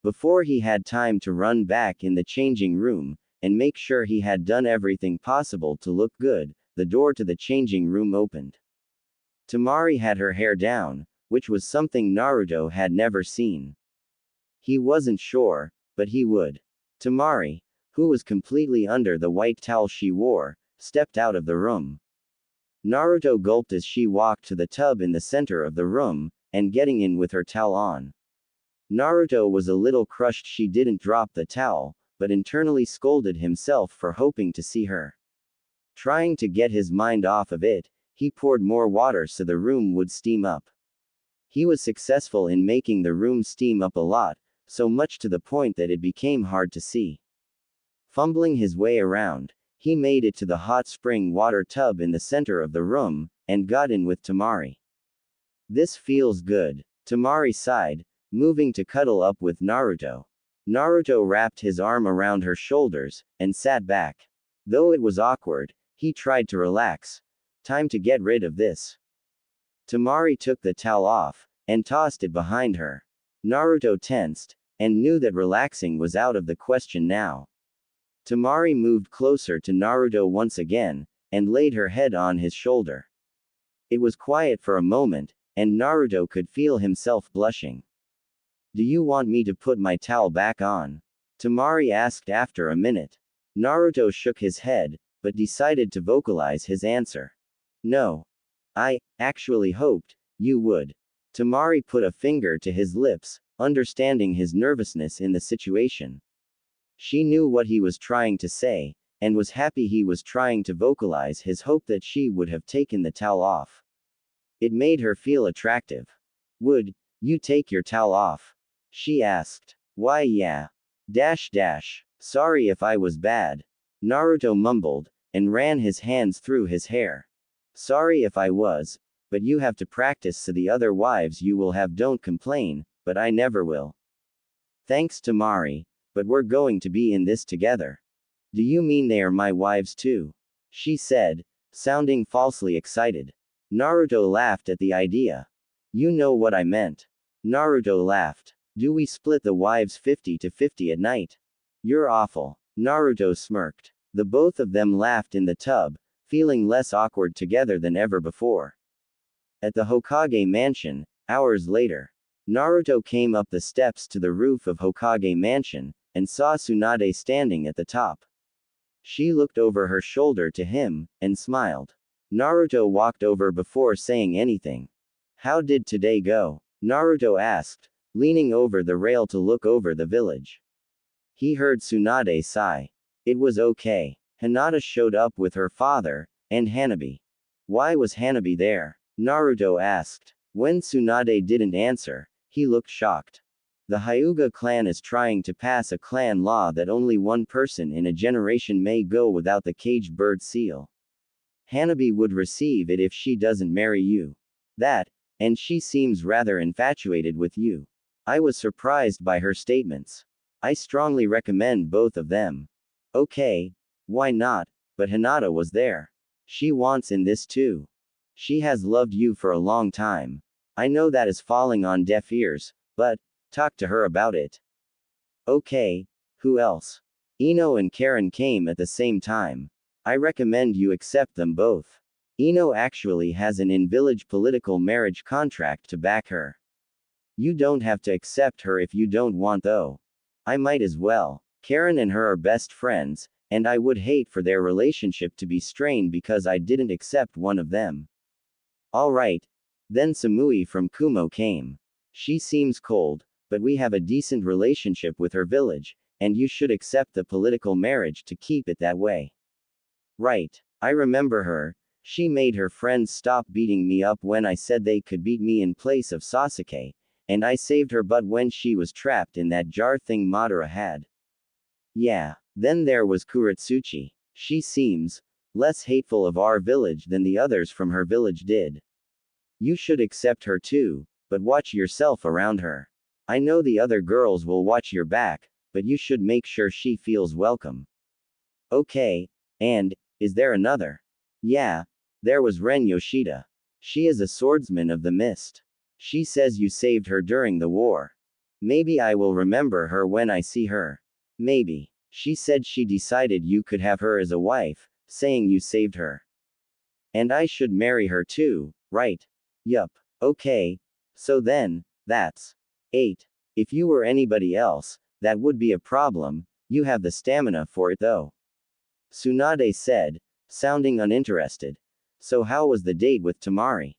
Before he had time to run back in the changing room, and make sure he had done everything possible to look good, the door to the changing room opened. Temari had her hair down, which was something Naruto had never seen. He wasn't sure, but he would. Temari, who was completely under the white towel she wore, stepped out of the room. Naruto gulped as she walked to the tub in the center of the room, and getting in with her towel on. Naruto was a little crushed she didn't drop the towel, but internally scolded himself for hoping to see her. Trying to get his mind off of it, he poured more water so the room would steam up. He was successful in making the room steam up a lot, so much to the point that it became hard to see. Fumbling his way around, he made it to the hot spring water tub in the center of the room, and got in with Temari. This feels good, Temari sighed, moving to cuddle up with Naruto. Naruto wrapped his arm around her shoulders, and sat back. Though it was awkward, he tried to relax. Time to get rid of this. Temari took the towel off, and tossed it behind her. Naruto tensed, and knew that relaxing was out of the question now. Temari moved closer to Naruto once again, and laid her head on his shoulder. It was quiet for a moment, and Naruto could feel himself blushing. Do you want me to put my towel back on? Temari asked after a minute. Naruto shook his head, but decided to vocalize his answer. No. I actually hoped you would. Temari put a finger to his lips, understanding his nervousness in the situation. She knew what he was trying to say, and was happy he was trying to vocalize his hope that she would have taken the towel off. It made her feel attractive. Would you take your towel off? She asked. Why yeah. Sorry if I was bad. Naruto mumbled, and ran his hands through his hair. Sorry if I was, but you have to practice so the other wives you will have don't complain, but I never will. Thanks Temari, but we're going to be in this together. Do you mean they are my wives too? She said, sounding falsely excited. Naruto laughed at the idea. You know what I meant. Naruto laughed. Do we split the wives 50-50 at night? You're awful. Naruto smirked. The both of them laughed in the tub, feeling less awkward together than ever before. At the Hokage mansion, hours later, Naruto came up the steps to the roof of Hokage mansion, and saw Tsunade standing at the top. She looked over her shoulder to him, and smiled. Naruto walked over before saying anything. How did today go? Naruto asked, leaning over the rail to look over the village. He heard Tsunade sigh. It was okay. Hinata showed up with her father, and Hanabi. Why was Hanabi there? Naruto asked. When Tsunade didn't answer, he looked shocked. The Hyuga clan is trying to pass a clan law that only one person in a generation may go without the caged bird seal. Hanabi would receive it if she doesn't marry you. That, and she seems rather infatuated with you. I was surprised by her statements. I strongly recommend both of them. Okay, why not? But Hinata was there. She wants in this too. She has loved you for a long time. I know that is falling on deaf ears, but talk to her about it. Okay, who else? Ino and Karen came at the same time. I recommend you accept them both. Ino actually has an in-village political marriage contract to back her. You don't have to accept her if you don't want though. I might as well. Karen and her are best friends, and I would hate for their relationship to be strained because I didn't accept one of them. Alright. Then Samui from Kumo came. She seems cold, but we have a decent relationship with her village, and you should accept the political marriage to keep it that way. Right. I remember her. She made her friends stop beating me up when I said they could beat me in place of Sasuke, and I saved her butt when she was trapped in that jar thing Madara had. Yeah. Then there was Kuretsuchi. She seems less hateful of our village than the others from her village did. You should accept her too, but watch yourself around her. I know the other girls will watch your back, but you should make sure she feels welcome. Okay, and, is there another? Yeah, there was Ren Yoshida. She is a swordsman of the mist. She says you saved her during the war. Maybe I will remember her when I see her. Maybe. She said she decided you could have her as a wife, saying you saved her. And I should marry her too, right? Yup. Okay. So then, that's 8. If you were anybody else, that would be a problem. You have the stamina for it though. Tsunade said, sounding uninterested. So how was the date with Tamari?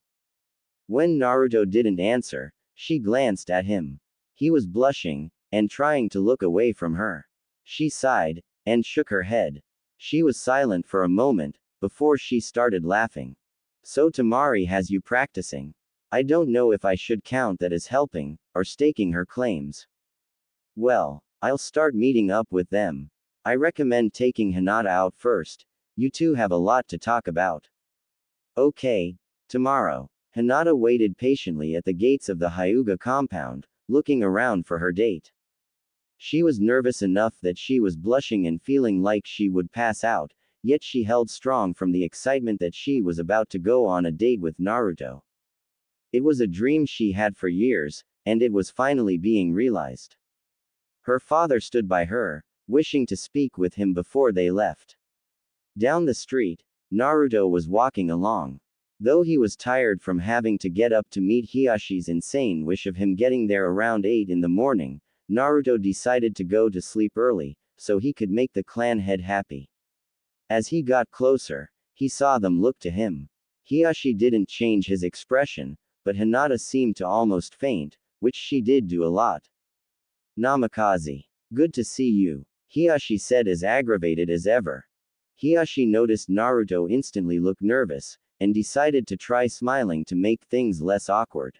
When Naruto didn't answer, she glanced at him. He was blushing, and trying to look away from her. She sighed, and shook her head. She was silent for a moment, before she started laughing. So Tamari has you practicing. I don't know if I should count that as helping, or staking her claims. Well, I'll start meeting up with them. I recommend taking Hinata out first. You two have a lot to talk about. Okay, tomorrow. Hinata waited patiently at the gates of the Hyuga compound, looking around for her date. She was nervous enough that she was blushing and feeling like she would pass out, yet she held strong from the excitement that she was about to go on a date with Naruto. It was a dream she had for years, and it was finally being realized. Her father stood by her, wishing to speak with him before they left. Down the street, Naruto was walking along. Though he was tired from having to get up to meet Hiyashi's insane wish of him getting there around 8 in the morning, Naruto decided to go to sleep early, so he could make the clan head happy. As he got closer, he saw them look to him. Hiyashi didn't change his expression, but Hinata seemed to almost faint, which she did do a lot. Namikaze. Good to see you, Hiyashi said as aggravated as ever. Hiyashi noticed Naruto instantly look nervous, and decided to try smiling to make things less awkward.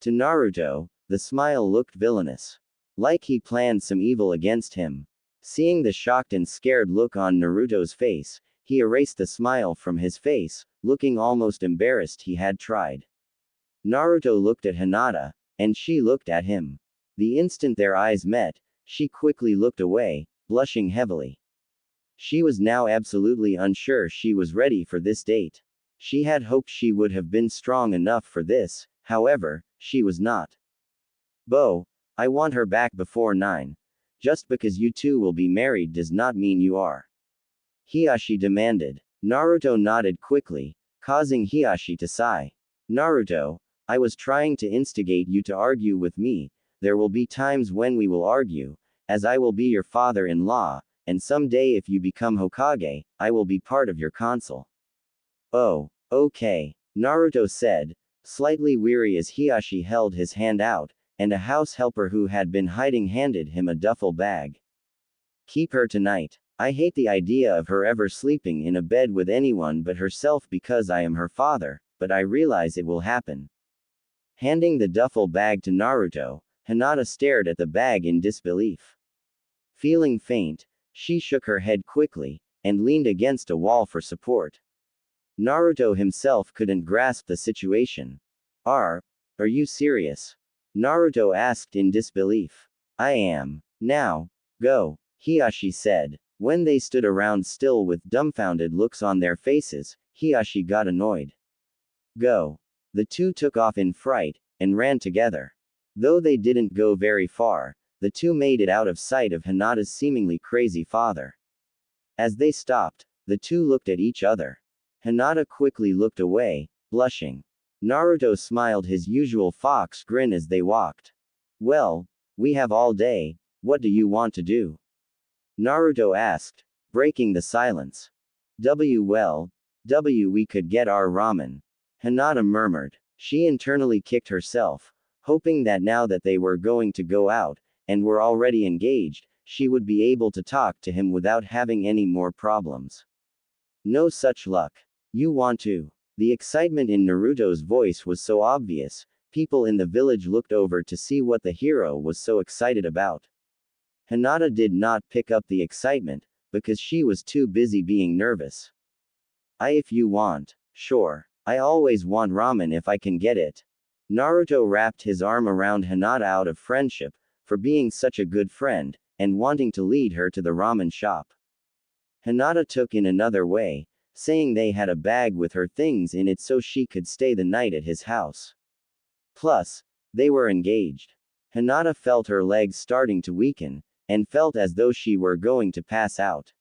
To Naruto, the smile looked villainous. Like he planned some evil against him. Seeing the shocked and scared look on Naruto's face, he erased the smile from his face, looking almost embarrassed he had tried. Naruto looked at Hinata, and she looked at him. The instant their eyes met, she quickly looked away, blushing heavily. She was now absolutely unsure she was ready for this date. She had hoped she would have been strong enough for this, however, she was not. Bo, I want her back before 9. Just because you two will be married does not mean you are. Hiyashi demanded. Naruto nodded quickly, causing Hiyashi to sigh. Naruto, I was trying to instigate you to argue with me. There will be times when we will argue, as I will be your father-in-law, and someday if you become Hokage, I will be part of your council. Oh, okay, Naruto said, slightly weary as Hiashi held his hand out, and a house helper who had been hiding handed him a duffel bag. Keep her tonight. I hate the idea of her ever sleeping in a bed with anyone but herself because I am her father, but I realize it will happen. Handing the duffel bag to Naruto, Hinata stared at the bag in disbelief. Feeling faint, she shook her head quickly, and leaned against a wall for support. Naruto himself couldn't grasp the situation. Are you serious? Naruto asked in disbelief. I am. Now, go, Hiashi said. When they stood around still with dumbfounded looks on their faces, Hiashi got annoyed. Go. The two took off in fright, and ran together. Though they didn't go very far, the two made it out of sight of Hinata's seemingly crazy father. As they stopped, the two looked at each other. Hinata quickly looked away, blushing. Naruto smiled his usual fox grin as they walked. Well, we have all day, what do you want to do? Naruto asked, breaking the silence. We could get our ramen. Hinata murmured. She internally kicked herself, hoping that now that they were going to go out, and were already engaged, she would be able to talk to him without having any more problems. No such luck. You want to. The excitement in Naruto's voice was so obvious, people in the village looked over to see what the hero was so excited about. Hinata did not pick up the excitement, because she was too busy being nervous. If you want. Sure. I always want ramen if I can get it. Naruto wrapped his arm around Hinata out of friendship, for being such a good friend, and wanting to lead her to the ramen shop. Hinata took in another way, saying they had a bag with her things in it so she could stay the night at his house. Plus, they were engaged. Hinata felt her legs starting to weaken, and felt as though she were going to pass out.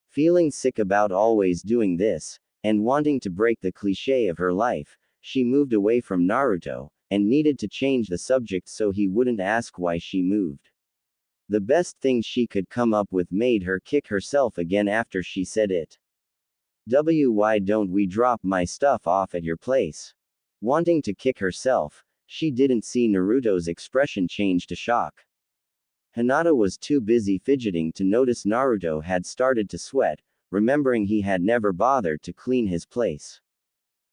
Feeling sick about always doing this, and wanting to break the cliché of her life, she moved away from Naruto, and needed to change the subject so he wouldn't ask why she moved. The best thing she could come up with made her kick herself again after she said it. Why don't we drop my stuff off at your place? Wanting to kick herself, she didn't see Naruto's expression change to shock. Hinata was too busy fidgeting to notice Naruto had started to sweat, remembering he had never bothered to clean his place.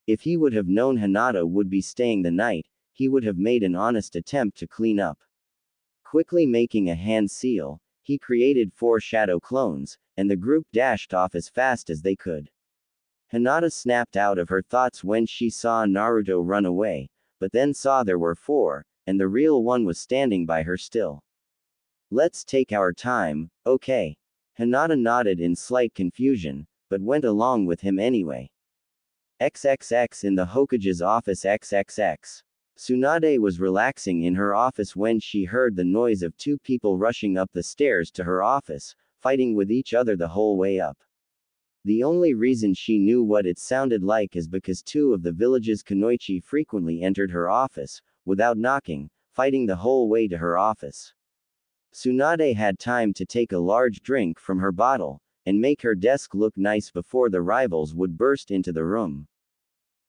If he would have known Hinata would be staying the night, he would have made an honest attempt to clean up. Quickly making a hand seal, he created 4 shadow clones, and the group dashed off as fast as they could. Hinata snapped out of her thoughts when she saw Naruto run away, but then saw there were 4, and the real one was standing by her still. Let's take our time, okay? Hinata nodded in slight confusion, but went along with him anyway. XXX in the Hokage's office XXX. Tsunade was relaxing in her office when she heard the noise of 2 people rushing up the stairs to her office, fighting with each other the whole way up. The only reason she knew what it sounded like is because 2 of the village's kunoichi frequently entered her office, without knocking, fighting the whole way to her office. Tsunade had time to take a large drink from her bottle, and make her desk look nice before the rivals would burst into the room.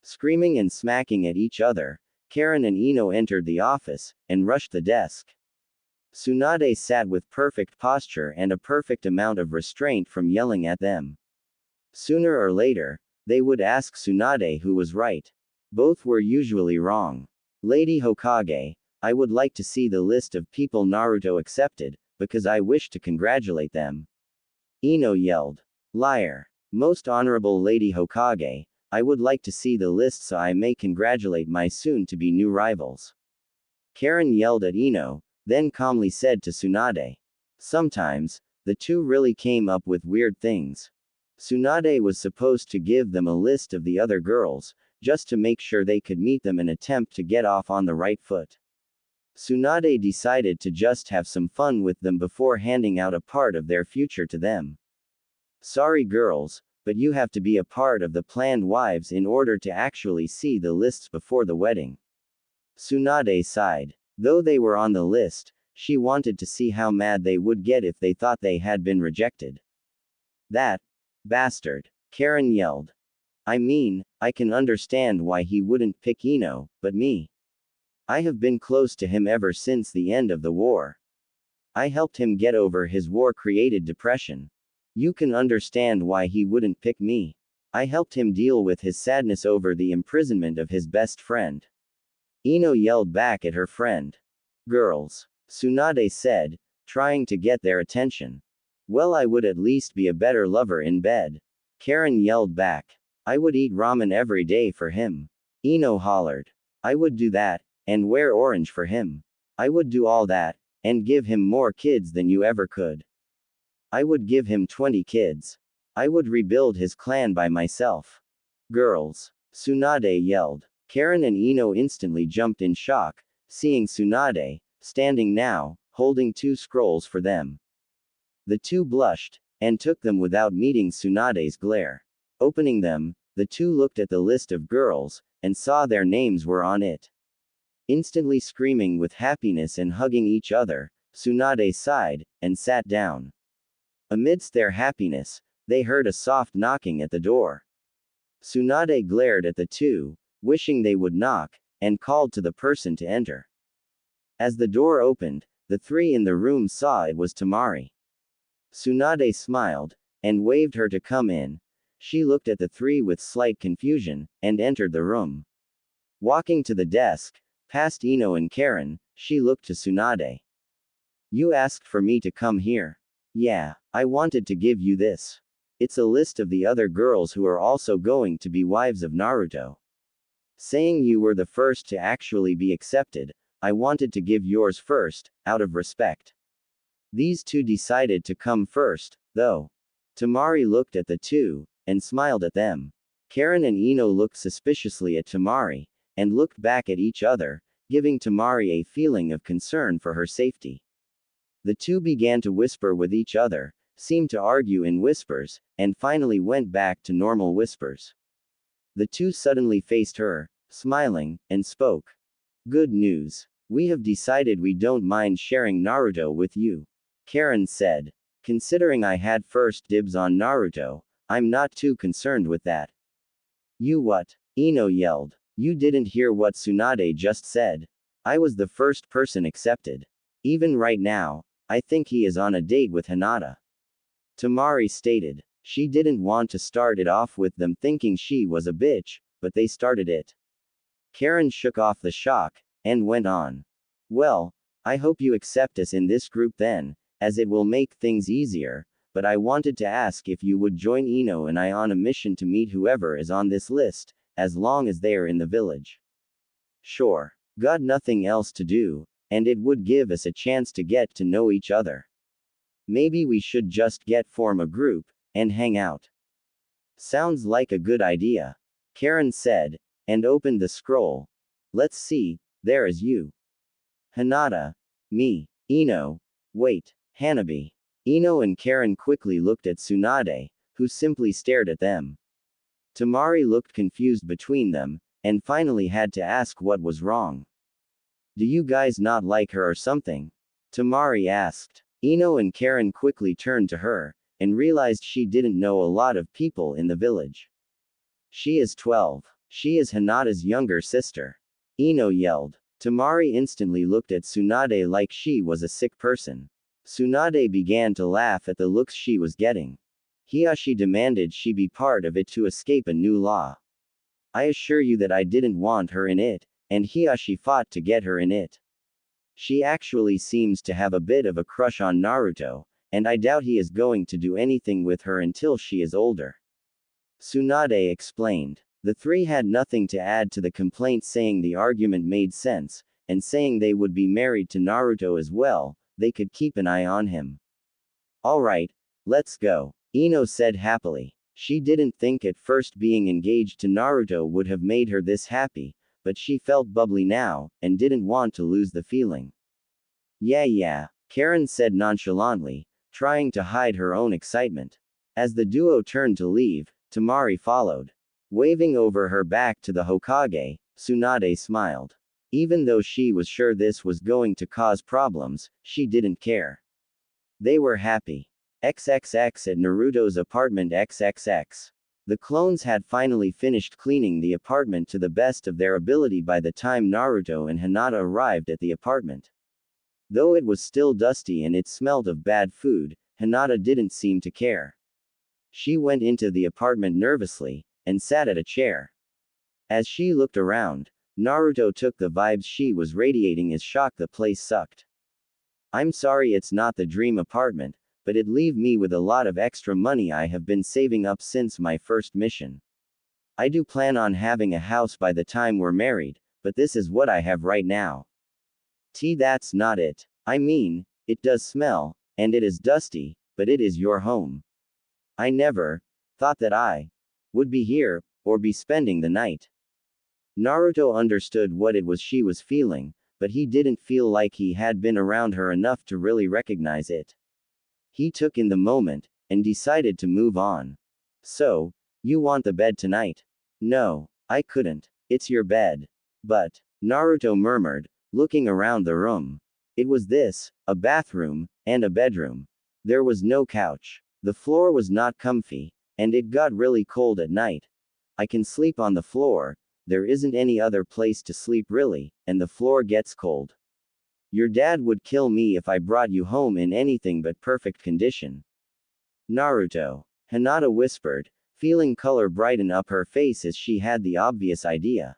Screaming and smacking at each other, Karen and Ino entered the office, and rushed the desk. Tsunade sat with perfect posture and a perfect amount of restraint from yelling at them. Sooner or later, they would ask Tsunade who was right. Both were usually wrong. Lady Hokage, I would like to see the list of people Naruto accepted, because I wish to congratulate them. Ino yelled. Liar. Most honorable Lady Hokage, I would like to see the list so I may congratulate my soon-to-be new rivals. Karen yelled at Ino, then calmly said to Tsunade. Sometimes, the two really came up with weird things. Tsunade was supposed to give them a list of the other girls, just to make sure they could meet them and attempt to get off on the right foot. Tsunade decided to just have some fun with them before handing out a part of their future to them. Sorry girls, but you have to be a part of the planned wives in order to actually see the lists before the wedding. Tsunade sighed. Though they were on the list, she wanted to see how mad they would get if they thought they had been rejected. That bastard! Karen yelled. I mean, I can understand why he wouldn't pick Ino, but me. I have been close to him ever since the end of the war. I helped him get over his war-created depression. You can understand why he wouldn't pick me. I helped him deal with his sadness over the imprisonment of his best friend. Ino yelled back at her friend. Girls, Tsunade said, trying to get their attention. Well, I would at least be a better lover in bed. Karen yelled back. I would eat ramen every day for him. Ino hollered. I would do that, and wear orange for him. I would do all that, and give him more kids than you ever could. I would give him 20 kids. I would rebuild his clan by myself. Girls, Tsunade yelled. Karen and Ino instantly jumped in shock, seeing Tsunade, standing now, holding 2 scrolls for them. The two blushed, and took them without meeting Tsunade's glare. Opening them, the two looked at the list of girls, and saw their names were on it. Instantly screaming with happiness and hugging each other, Tsunade sighed, and sat down. Amidst their happiness, they heard a soft knocking at the door. Tsunade glared at the two, wishing they would knock, and called to the person to enter. As the door opened, the 3 in the room saw it was Tamari. Tsunade smiled, and waved her to come in. She looked at the 3 with slight confusion, and entered the room. Walking to the desk, past Ino and Karen, she looked to Tsunade. You asked for me to come here. Yeah, I wanted to give you this. It's a list of the other girls who are also going to be wives of Naruto. Saying you were the first to actually be accepted, I wanted to give yours first, out of respect. These 2 decided to come first, though. Tamari looked at the 2, and smiled at them. Karen and Ino looked suspiciously at Tamari, and looked back at each other, giving Tamari a feeling of concern for her safety. The 2 began to whisper with each other, seemed to argue in whispers, and finally went back to normal whispers. The 2 suddenly faced her, smiling, and spoke. Good news. We have decided we don't mind sharing Naruto with you. Karen said. Considering I had first dibs on Naruto, I'm not too concerned with that. You what? Ino yelled. You didn't hear what Tsunade just said. I was the first person accepted. Even right now, I think he is on a date with Hinata. Tamari stated. She didn't want to start it off with them thinking she was a bitch, but they started it. Karen shook off the shock, and went on. Well, I hope you accept us in this group then, as it will make things easier, but I wanted to ask if you would join Ino and I on a mission to meet whoever is on this list, as long as they are in the village. Sure. Got nothing else to do, and it would give us a chance to get to know each other. Maybe we should just form a group, and hang out. Sounds like a good idea. Karen said, and opened the scroll. Let's see, there is you. Hinata. Me. Ino. Wait. Hanabi. Ino and Karen quickly looked at Tsunade, who simply stared at them. Tamari looked confused between them, and finally had to ask what was wrong. Do you guys not like her or something? Tamari asked. Ino and Karen quickly turned to her, and realized she didn't know a lot of people in the village. She is 12. She is Hinata's younger sister. Ino yelled. Tamari instantly looked at Tsunade like she was a sick person. Tsunade began to laugh at the looks she was getting. Hiashi demanded she be part of it to escape a new law. I assure you that I didn't want her in it, and Hiashi fought to get her in it. She actually seems to have a bit of a crush on Naruto, and I doubt he is going to do anything with her until she is older. Tsunade explained. The 3 had nothing to add to the complaint, saying the argument made sense, and saying they would be married to Naruto as well, they could keep an eye on him. Alright, let's go, Ino said happily. She didn't think at first being engaged to Naruto would have made her this happy, but she felt bubbly now, and didn't want to lose the feeling. Yeah, Karen said nonchalantly, trying to hide her own excitement. As the duo turned to leave, Tamari followed. Waving over her back to the Hokage, Tsunade smiled. Even though she was sure this was going to cause problems, she didn't care. They were happy. XXX at Naruto's apartment XXX. The clones had finally finished cleaning the apartment to the best of their ability by the time Naruto and Hinata arrived at the apartment. Though it was still dusty and it smelled of bad food, Hinata didn't seem to care. She went into the apartment nervously, and sat at a chair. As she looked around, Naruto took the vibes she was radiating as shock the place sucked. I'm sorry it's not the dream apartment, but it leave me with a lot of extra money I have been saving up since my first mission. I do plan on having a house by the time we're married, but this is what I have right now. That's not it. I mean, it does smell, and it is dusty, but it is your home. I never thought that I would be here, or be spending the night. Naruto understood what it was she was feeling, but he didn't feel like he had been around her enough to really recognize it. He took in the moment, and decided to move on. So, you want the bed tonight? No, I couldn't. It's your bed. But, Naruto murmured, looking around the room. It was this, a bathroom, and a bedroom. There was no couch. The floor was not comfy, and it got really cold at night. I can sleep on the floor, there isn't any other place to sleep really, and the floor gets cold. Your dad would kill me if I brought you home in anything but perfect condition. Naruto. Hinata whispered, feeling color brighten up her face as she had the obvious idea.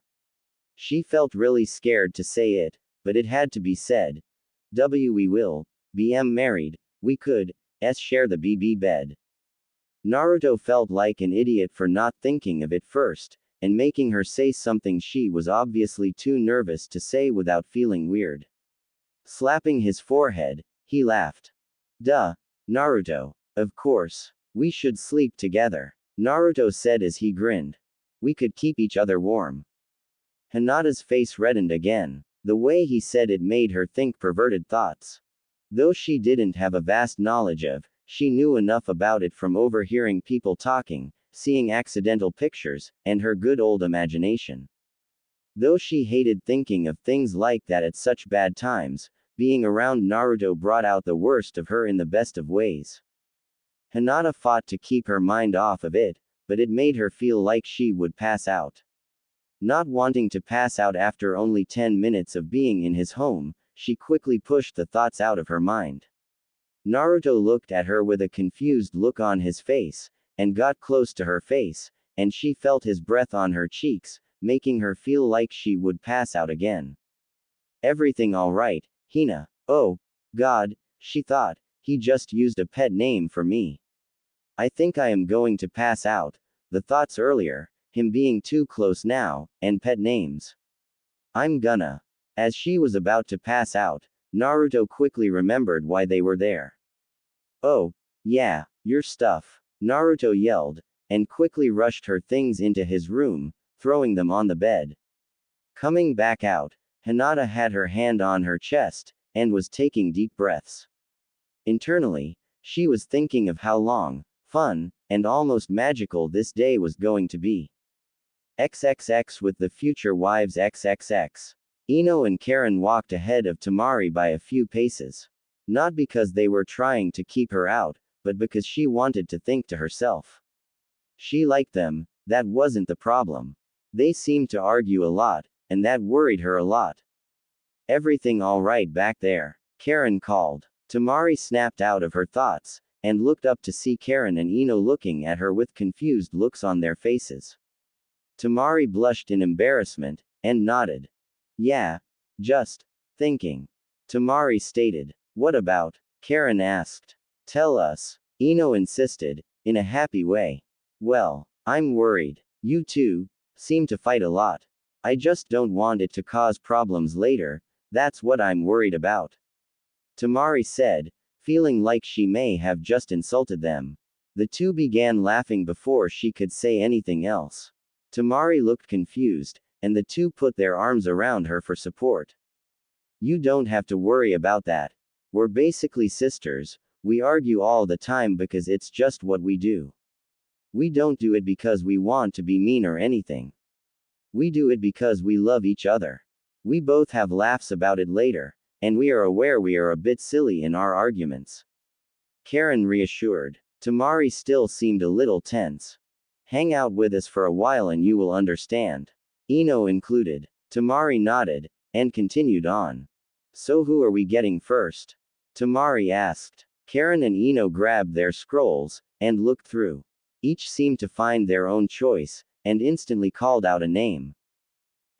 She felt really scared to say it, but it had to be said. We will be married, we could share the BB bed. Naruto felt like an idiot for not thinking of it first, and making her say something she was obviously too nervous to say without feeling weird. Slapping his forehead, he laughed. Duh, Naruto. Of course. We should sleep together, Naruto said as he grinned. We could keep each other warm. Hinata's face reddened again. The way he said it made her think perverted thoughts. Though she didn't have a vast knowledge of, she knew enough about it from overhearing people talking, seeing accidental pictures, and her good old imagination. Though she hated thinking of things like that at such bad times, being around Naruto brought out the worst of her in the best of ways. Hinata fought to keep her mind off of it, but it made her feel like she would pass out. Not wanting to pass out after only 10 minutes of being in his home, she quickly pushed the thoughts out of her mind. Naruto looked at her with a confused look on his face, and got close to her face, and she felt his breath on her cheeks, making her feel like she would pass out again. Everything all right, Hina? Oh, God, she thought, he just used a pet name for me. I think I am going to pass out. The thoughts earlier, him being too close now, and pet names. I'm gonna. As she was about to pass out, Naruto quickly remembered why they were there. Oh, yeah, your stuff, Naruto yelled, and quickly rushed her things into his room, throwing them on the bed. Coming back out, Hinata had her hand on her chest, and was taking deep breaths. Internally, she was thinking of how long, fun, and almost magical this day was going to be. XXX with the future wives XXX. Ino and Karen walked ahead of Tamari by a few paces. Not because they were trying to keep her out, but because she wanted to think to herself. She liked them, that wasn't the problem. They seemed to argue a lot, and that worried her a lot. Everything all right back there? Karen called. Tamari snapped out of her thoughts, and looked up to see Karen and Ino looking at her with confused looks on their faces. Tamari blushed in embarrassment, and nodded. Yeah. Just thinking. Tamari stated. What about? Karen asked. Tell us. Ino insisted, in a happy way. Well, I'm worried. You two seem to fight a lot. I just don't want it to cause problems later, that's what I'm worried about. Tamari said, feeling like she may have just insulted them. The two began laughing before she could say anything else. Tamari looked confused, and the two put their arms around her for support. You don't have to worry about that. We're basically sisters, we argue all the time because it's just what we do. We don't do it because we want to be mean or anything. We do it because we love each other. We both have laughs about it later, and we are aware we are a bit silly in our arguments. Karen reassured. Tamari still seemed a little tense. Hang out with us for a while and you will understand. Ino included. Temari nodded, and continued on. So who are we getting first? Temari asked. Karen and Ino grabbed their scrolls, and looked through. Each seemed to find their own choice, and instantly called out a name.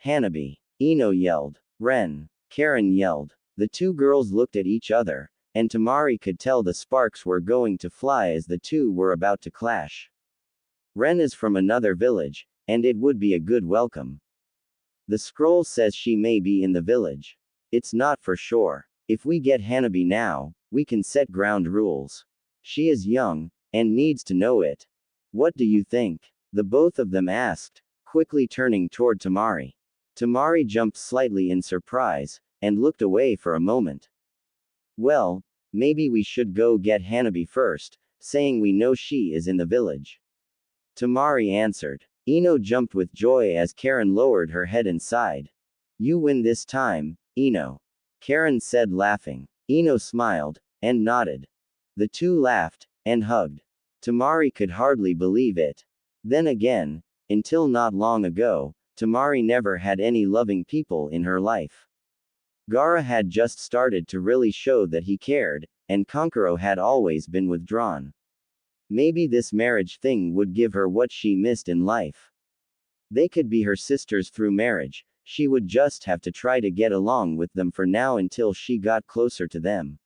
Hanabi. Ino yelled. Ren. Karen yelled. The two girls looked at each other, and Temari could tell the sparks were going to fly as the two were about to clash. Ren is from another village, and it would be a good welcome. The scroll says she may be in the village. It's not for sure. If we get Hanabi now, we can set ground rules. She is young, and needs to know it. What do you think? The both of them asked, quickly turning toward Temari. Temari jumped slightly in surprise, and looked away for a moment. Well, maybe we should go get Hanabi first, saying we know she is in the village. Temari answered. Ino jumped with joy as Karen lowered her head and sighed. You win this time, Ino. Karen said laughing. Ino smiled, and nodded. The two laughed, and hugged. Temari could hardly believe it. Then again, until not long ago, Temari never had any loving people in her life. Gaara had just started to really show that he cared, and Kankuro had always been withdrawn. Maybe this marriage thing would give her what she missed in life. They could be her sisters through marriage, she would just have to try to get along with them for now until she got closer to them.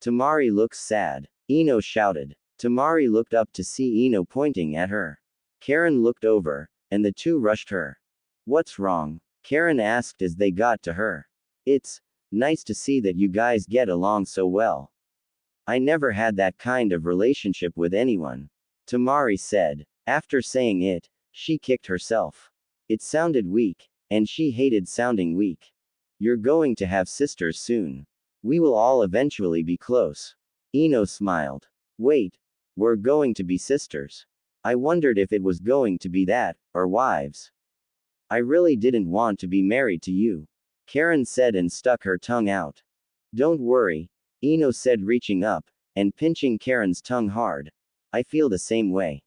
Temari looks sad. Ino shouted. Temari looked up to see Ino pointing at her. Karen looked over, and the two rushed her. What's wrong? Karen asked as they got to her. It's nice to see that you guys get along so well. I never had that kind of relationship with anyone. Temari said. After saying it, she kicked herself. It sounded weak, and she hated sounding weak. You're going to have sisters soon. We will all eventually be close. Ino smiled. Wait, we're going to be sisters. I wondered if it was going to be that, or wives. I really didn't want to be married to you. Karen said and stuck her tongue out. Don't worry, Ino said reaching up, and pinching Karen's tongue hard. I feel the same way.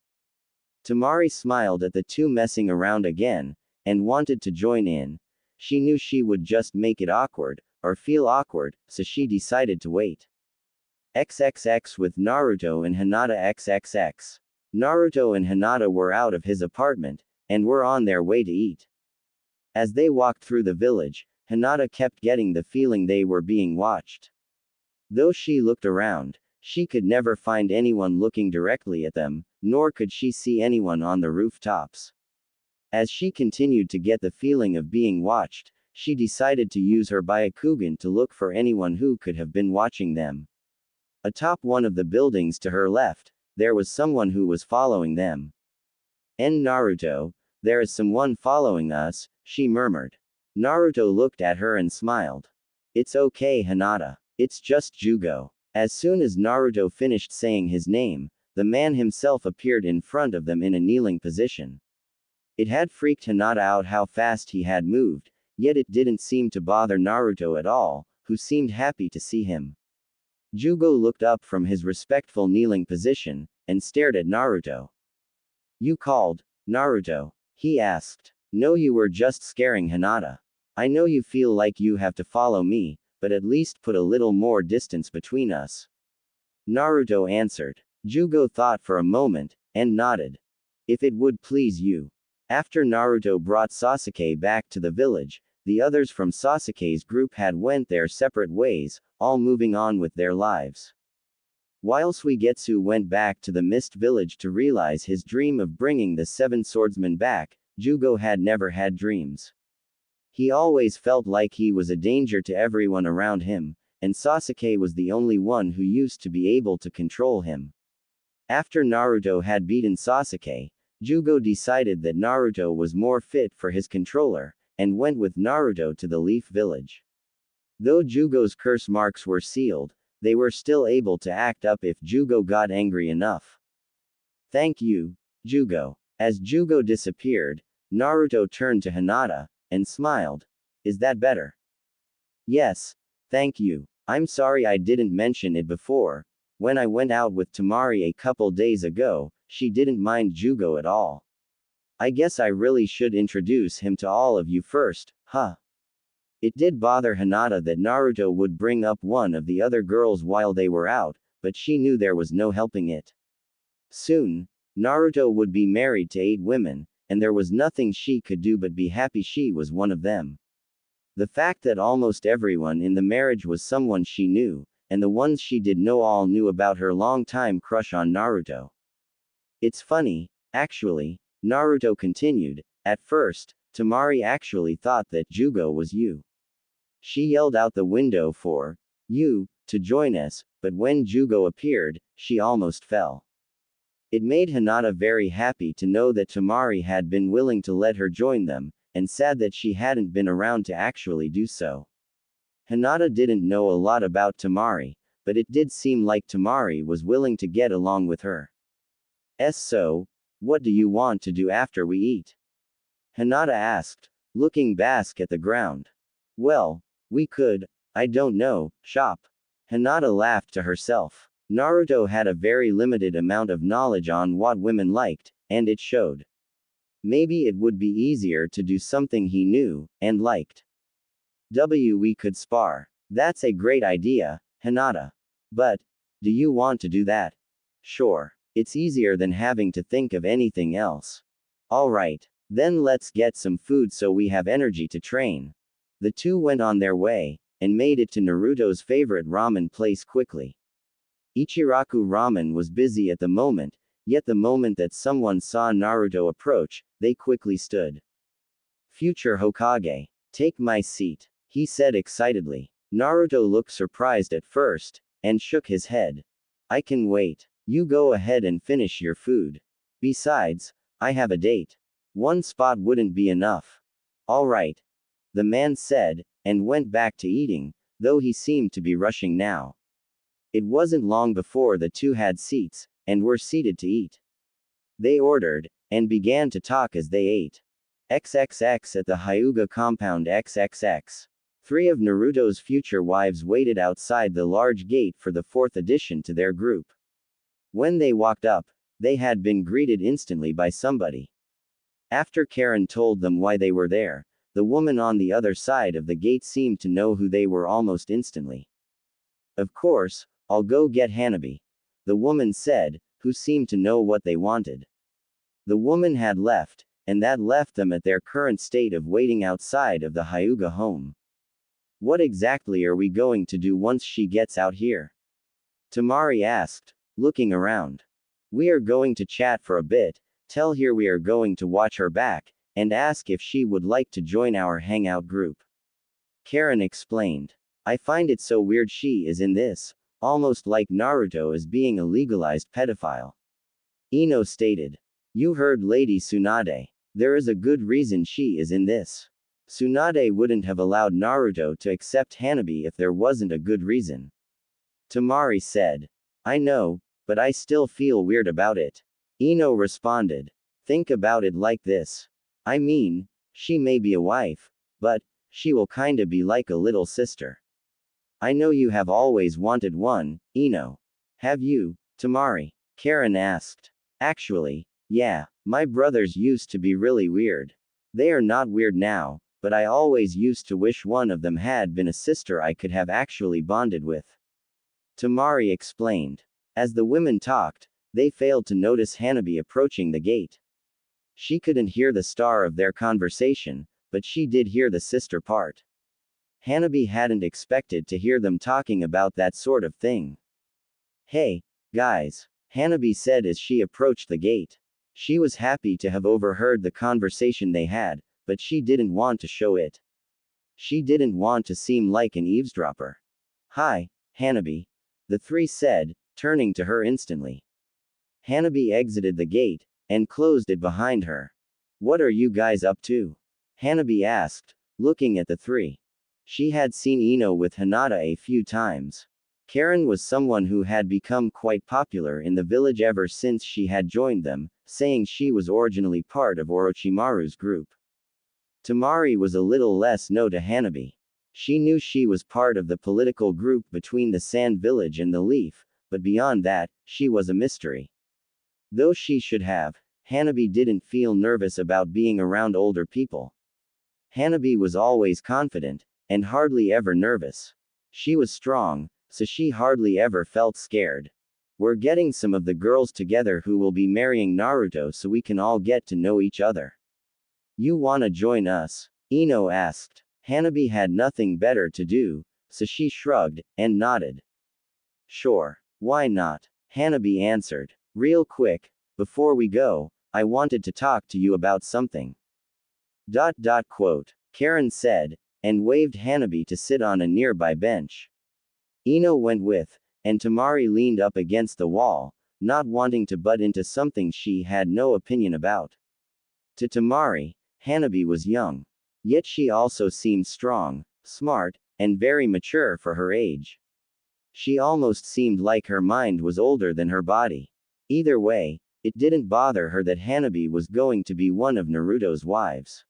Temari smiled at the two messing around again, and wanted to join in. She knew she would just make it awkward, or feel awkward, so she decided to wait. XXX with Naruto and Hinata XXX. Naruto and Hinata were out of his apartment, and were on their way to eat. As they walked through the village, Hinata kept getting the feeling they were being watched. Though she looked around, she could never find anyone looking directly at them, nor could she see anyone on the rooftops. As she continued to get the feeling of being watched, she decided to use her Byakugan to look for anyone who could have been watching them. Atop one of the buildings to her left, there was someone who was following them. Naruto, there is someone following us, she murmured. Naruto looked at her and smiled. It's okay, Hinata. It's just Jugo. As soon as Naruto finished saying his name, the man himself appeared in front of them in a kneeling position. It had freaked Hinata out how fast he had moved, yet it didn't seem to bother Naruto at all, who seemed happy to see him. Jugo looked up from his respectful kneeling position, and stared at Naruto. You called, Naruto? He asked. No, you were just scaring Hinata. I know you feel like you have to follow me, but at least put a little more distance between us. Naruto answered. Jugo thought for a moment, and nodded. If it would please you. After Naruto brought Sasuke back to the village, the others from Sasuke's group had went their separate ways, all moving on with their lives. While Suigetsu went back to the Mist Village to realize his dream of bringing the Seven Swordsmen back, Jugo had never had dreams. He always felt like he was a danger to everyone around him, and Sasuke was the only one who used to be able to control him. After Naruto had beaten Sasuke, Jugo decided that Naruto was more fit for his controller, and went with Naruto to the Leaf Village. Though Jugo's curse marks were sealed, they were still able to act up if Jugo got angry enough. Thank you, Jugo. As Jugo disappeared, Naruto turned to Hinata, and smiled. Is that better? Yes, thank you. I'm sorry I didn't mention it before. When I went out with Temari a couple days ago, she didn't mind Jugo at all. I guess I really should introduce him to all of you first, huh? It did bother Hinata that Naruto would bring up one of the other girls while they were out, but she knew there was no helping it. Soon, Naruto would be married to 8 women, and there was nothing she could do but be happy she was one of them. The fact that almost everyone in the marriage was someone she knew, and the ones she did know all knew about her long-time crush on Naruto. It's funny, actually, Naruto continued, at first, Tamari actually thought that Jugo was you. She yelled out the window for you to join us, but when Jugo appeared, she almost fell. It made Hinata very happy to know that Tamari had been willing to let her join them, and sad that she hadn't been around to actually do so. Hinata didn't know a lot about Tamari, but it did seem like Tamari was willing to get along with her. So, what do you want to do after we eat? Hinata asked, looking back at the ground. Well, we could, I don't know, shop. Hinata laughed to herself. Naruto had a very limited amount of knowledge on what women liked, and it showed. Maybe it would be easier to do something he knew and liked. We could spar. That's a great idea, Hinata. But, do you want to do that? Sure. It's easier than having to think of anything else. Alright, then let's get some food so we have energy to train. The two went on their way, and made it to Naruto's favorite ramen place quickly. Ichiraku Ramen was busy at the moment, yet the moment that someone saw Naruto approach, they quickly stood. Future Hokage, take my seat, he said excitedly. Naruto looked surprised at first, and shook his head. I can wait. You go ahead and finish your food. Besides, I have a date. One spot wouldn't be enough. Alright. The man said, and went back to eating, though he seemed to be rushing now. It wasn't long before the two had seats, and were seated to eat. They ordered, and began to talk as they ate. XXX at the Hyuga compound XXX. 3 of Naruto's future wives waited outside the large gate for the 4th addition to their group. When they walked up, they had been greeted instantly by somebody. After Karen told them why they were there, the woman on the other side of the gate seemed to know who they were almost instantly. Of course, I'll go get Hanabi, the woman said, who seemed to know what they wanted. The woman had left, and that left them at their current state of waiting outside of the Hyuga home. What exactly are we going to do once she gets out here? Tamari asked, looking around. We are going to chat for a bit, tell her we are going to watch her back, and ask if she would like to join our hangout group. Karen explained. I find it so weird she is in this, almost like Naruto is being a legalized pedophile. Ino stated. You heard Lady Tsunade. There is a good reason she is in this. Tsunade wouldn't have allowed Naruto to accept Hanabi if there wasn't a good reason. Tamari said. I know, but I still feel weird about it. Ino responded. Think about it like this. I mean, she may be a wife, but she will kinda be like a little sister. I know you have always wanted one, Ino. Have you, Tamari? Karen asked. Actually, yeah, my brothers used to be really weird. They are not weird now, but I always used to wish one of them had been a sister I could have actually bonded with. Tamari explained. As the women talked, they failed to notice Hanabi approaching the gate. She couldn't hear the star of their conversation, but she did hear the sister part. Hanabi hadn't expected to hear them talking about that sort of thing. Hey, guys, Hanabi said as she approached the gate. She was happy to have overheard the conversation they had, but she didn't want to show it. She didn't want to seem like an eavesdropper. Hi, Hanabi, the 3 said, turning to her instantly. Hanabi exited the gate, and closed it behind her. What are you guys up to? Hanabi asked, looking at the 3. She had seen Ino with Hinata a few times. Karen was someone who had become quite popular in the village ever since she had joined them, saying she was originally part of Orochimaru's group. Tamari was a little less known to Hanabi. She knew she was part of the political group between the Sand Village and the Leaf, but beyond that, she was a mystery. Though she should have, Hanabi didn't feel nervous about being around older people. Hanabi was always confident, and hardly ever nervous. She was strong, so she hardly ever felt scared. We're getting some of the girls together who will be marrying Naruto so we can all get to know each other. You wanna join us? Ino asked. Hanabi had nothing better to do, so she shrugged, and nodded. Sure. Why not? Hanabi answered. Real quick, before we go, I wanted to talk to you about something. Quote. Karen said, and waved Hanabi to sit on a nearby bench. Ino went with, and Tamari leaned up against the wall, not wanting to butt into something she had no opinion about. To Tamari, Hanabi was young. Yet she also seemed strong, smart, and very mature for her age. She almost seemed like her mind was older than her body. Either way, it didn't bother her that Hanabi was going to be one of Naruto's wives.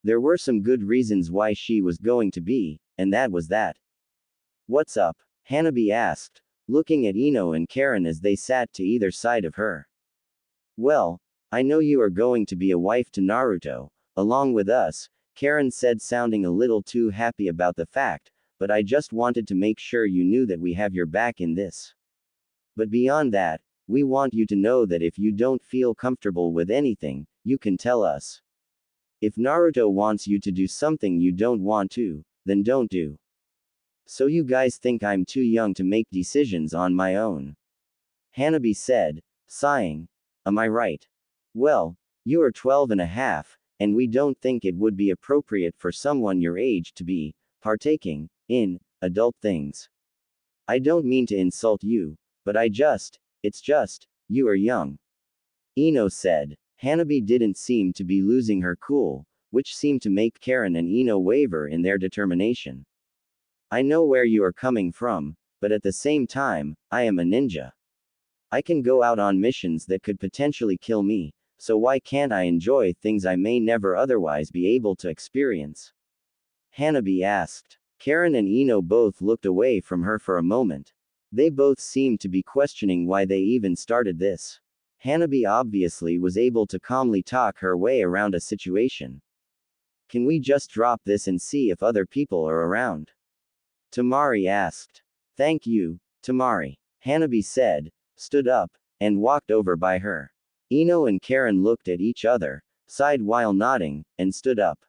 There were some good reasons why she was going to be, and that was that. What's up? Hanabi asked, looking at Ino and Karen as they sat to either side of her. Well, I know you are going to be a wife to Naruto, along with us, Karen said, sounding a little too happy about the fact, but I just wanted to make sure you knew that we have your back in this. But beyond that, we want you to know that if you don't feel comfortable with anything, you can tell us. If Naruto wants you to do something you don't want to, then don't do. So you guys think I'm too young to make decisions on my own? Hanabi said, sighing. Am I right? Well, you are 12 and a half, and we don't think it would be appropriate for someone your age to be partaking in adult things. I don't mean to insult you, but it's just, you are young. Ino said. Hanabi didn't seem to be losing her cool, which seemed to make Karen and Ino waver in their determination. I know where you are coming from, but at the same time, I am a ninja. I can go out on missions that could potentially kill me, so why can't I enjoy things I may never otherwise be able to experience? Hanabi asked. Karen and Ino both looked away from her for a moment. They both seemed to be questioning why they even started this. Hanabi obviously was able to calmly talk her way around a situation. Can we just drop this and see if other people are around? Tamari asked. Thank you, Tamari. Hanabi said, stood up, and walked over by her. Ino and Karen looked at each other, sighed while nodding, and stood up.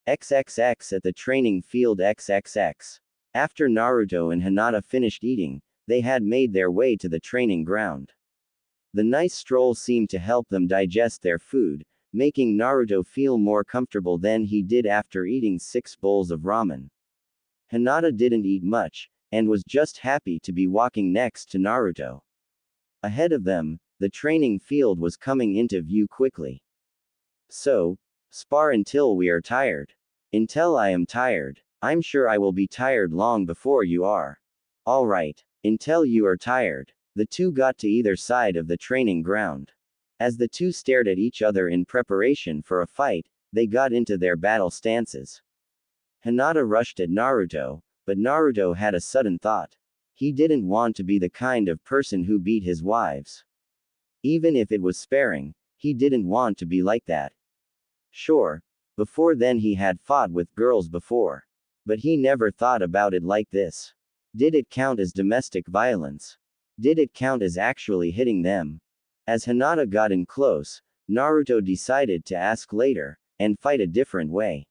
XXX at the training field XXX. After Naruto and Hinata finished eating, they had made their way to the training ground. The nice stroll seemed to help them digest their food, making Naruto feel more comfortable than he did after eating 6 bowls of ramen. Hinata didn't eat much, and was just happy to be walking next to Naruto. Ahead of them, the training field was coming into view quickly. So, spar until we are tired. Until I am tired. I'm sure I will be tired long before you are. Alright, until you are tired. The two got to either side of the training ground. As the two stared at each other in preparation for a fight, they got into their battle stances. Hinata rushed at Naruto, but Naruto had a sudden thought. He didn't want to be the kind of person who beat his wives. Even if it was sparing, he didn't want to be like that. Sure, before then he had fought with girls before. But he never thought about it like this. Did it count as domestic violence? Did it count as actually hitting them? As Hinata got in close, Naruto decided to ask later, and fight a different way.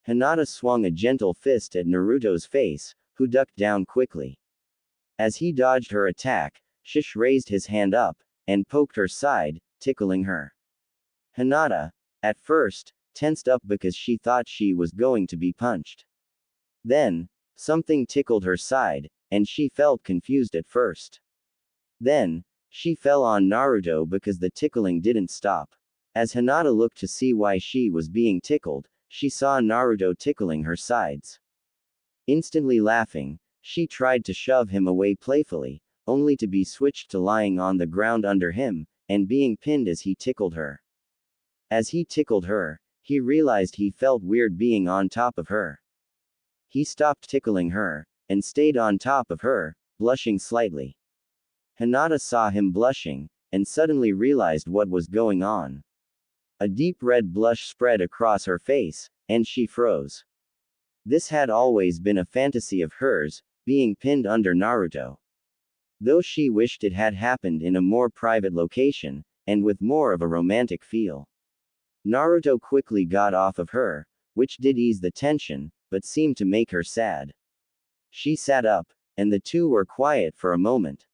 Hinata swung a gentle fist at Naruto's face, who ducked down quickly. As he dodged her attack, Shish raised his hand up, and poked her side, tickling her. Hinata, at first, tensed up because she thought she was going to be punched. Then, something tickled her side, and she felt confused at first. Then, she fell on Naruto because the tickling didn't stop. As Hinata looked to see why she was being tickled, she saw Naruto tickling her sides. Instantly laughing, she tried to shove him away playfully, only to be switched to lying on the ground under him, and being pinned as he tickled her. As he tickled her, he realized he felt weird being on top of her. He stopped tickling her, and stayed on top of her, blushing slightly. Hinata saw him blushing, and suddenly realized what was going on. A deep red blush spread across her face, and she froze. This had always been a fantasy of hers, being pinned under Naruto. Though she wished it had happened in a more private location, and with more of a romantic feel. Naruto quickly got off of her, which did ease the tension, but seemed to make her sad. She sat up, and the two were quiet for a moment.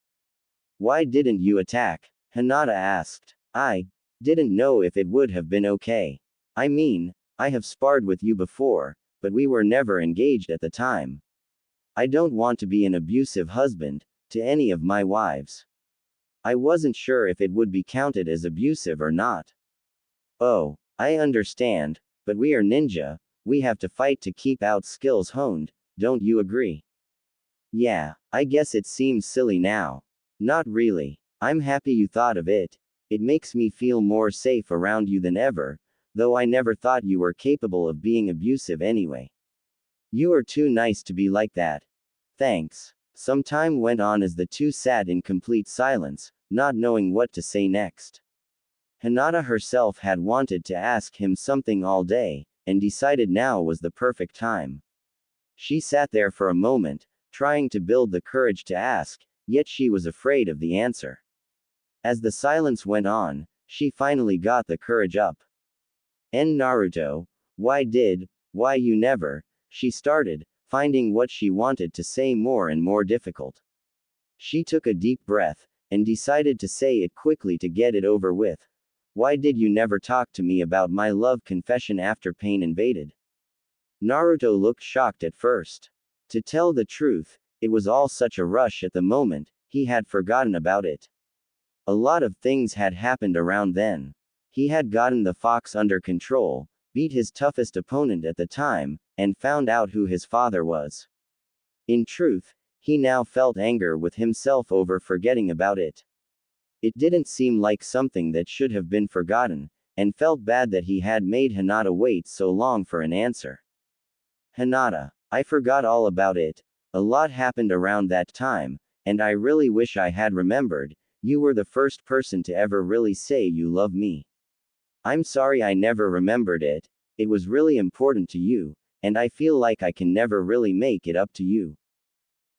Why didn't you attack? Hinata asked. I didn't know if it would have been okay. I mean, I have sparred with you before, but we were never engaged at the time. I don't want to be an abusive husband to any of my wives. I wasn't sure if it would be counted as abusive or not. Oh, I understand, but we are ninja, we have to fight to keep our skills honed, don't you agree? Yeah, I guess it seems silly now. Not really. I'm happy you thought of it. It makes me feel more safe around you than ever, though I never thought you were capable of being abusive anyway. You are too nice to be like that. Thanks. Some time went on as the two sat in complete silence, not knowing what to say next. Hinata herself had wanted to ask him something all day, and decided now was the perfect time. She sat there for a moment, trying to build the courage to ask, yet she was afraid of the answer. As the silence went on, she finally got the courage up. Naruto, why you never, she started, finding what she wanted to say more and more difficult. She took a deep breath, and decided to say it quickly to get it over with. Why did you never talk to me about my love confession after pain invaded? Naruto looked shocked at first. To tell the truth, it was all such a rush at the moment, he had forgotten about it. A lot of things had happened around then. He had gotten the fox under control, beat his toughest opponent at the time, and found out who his father was. In truth, he now felt anger with himself over forgetting about it. It didn't seem like something that should have been forgotten, and felt bad that he had made Hinata wait so long for an answer. Hinata, I forgot all about it. A lot happened around that time, and I really wish I had remembered. You were the first person to ever really say you love me. I'm sorry I never remembered it. It was really important to you, and I feel like I can never really make it up to you.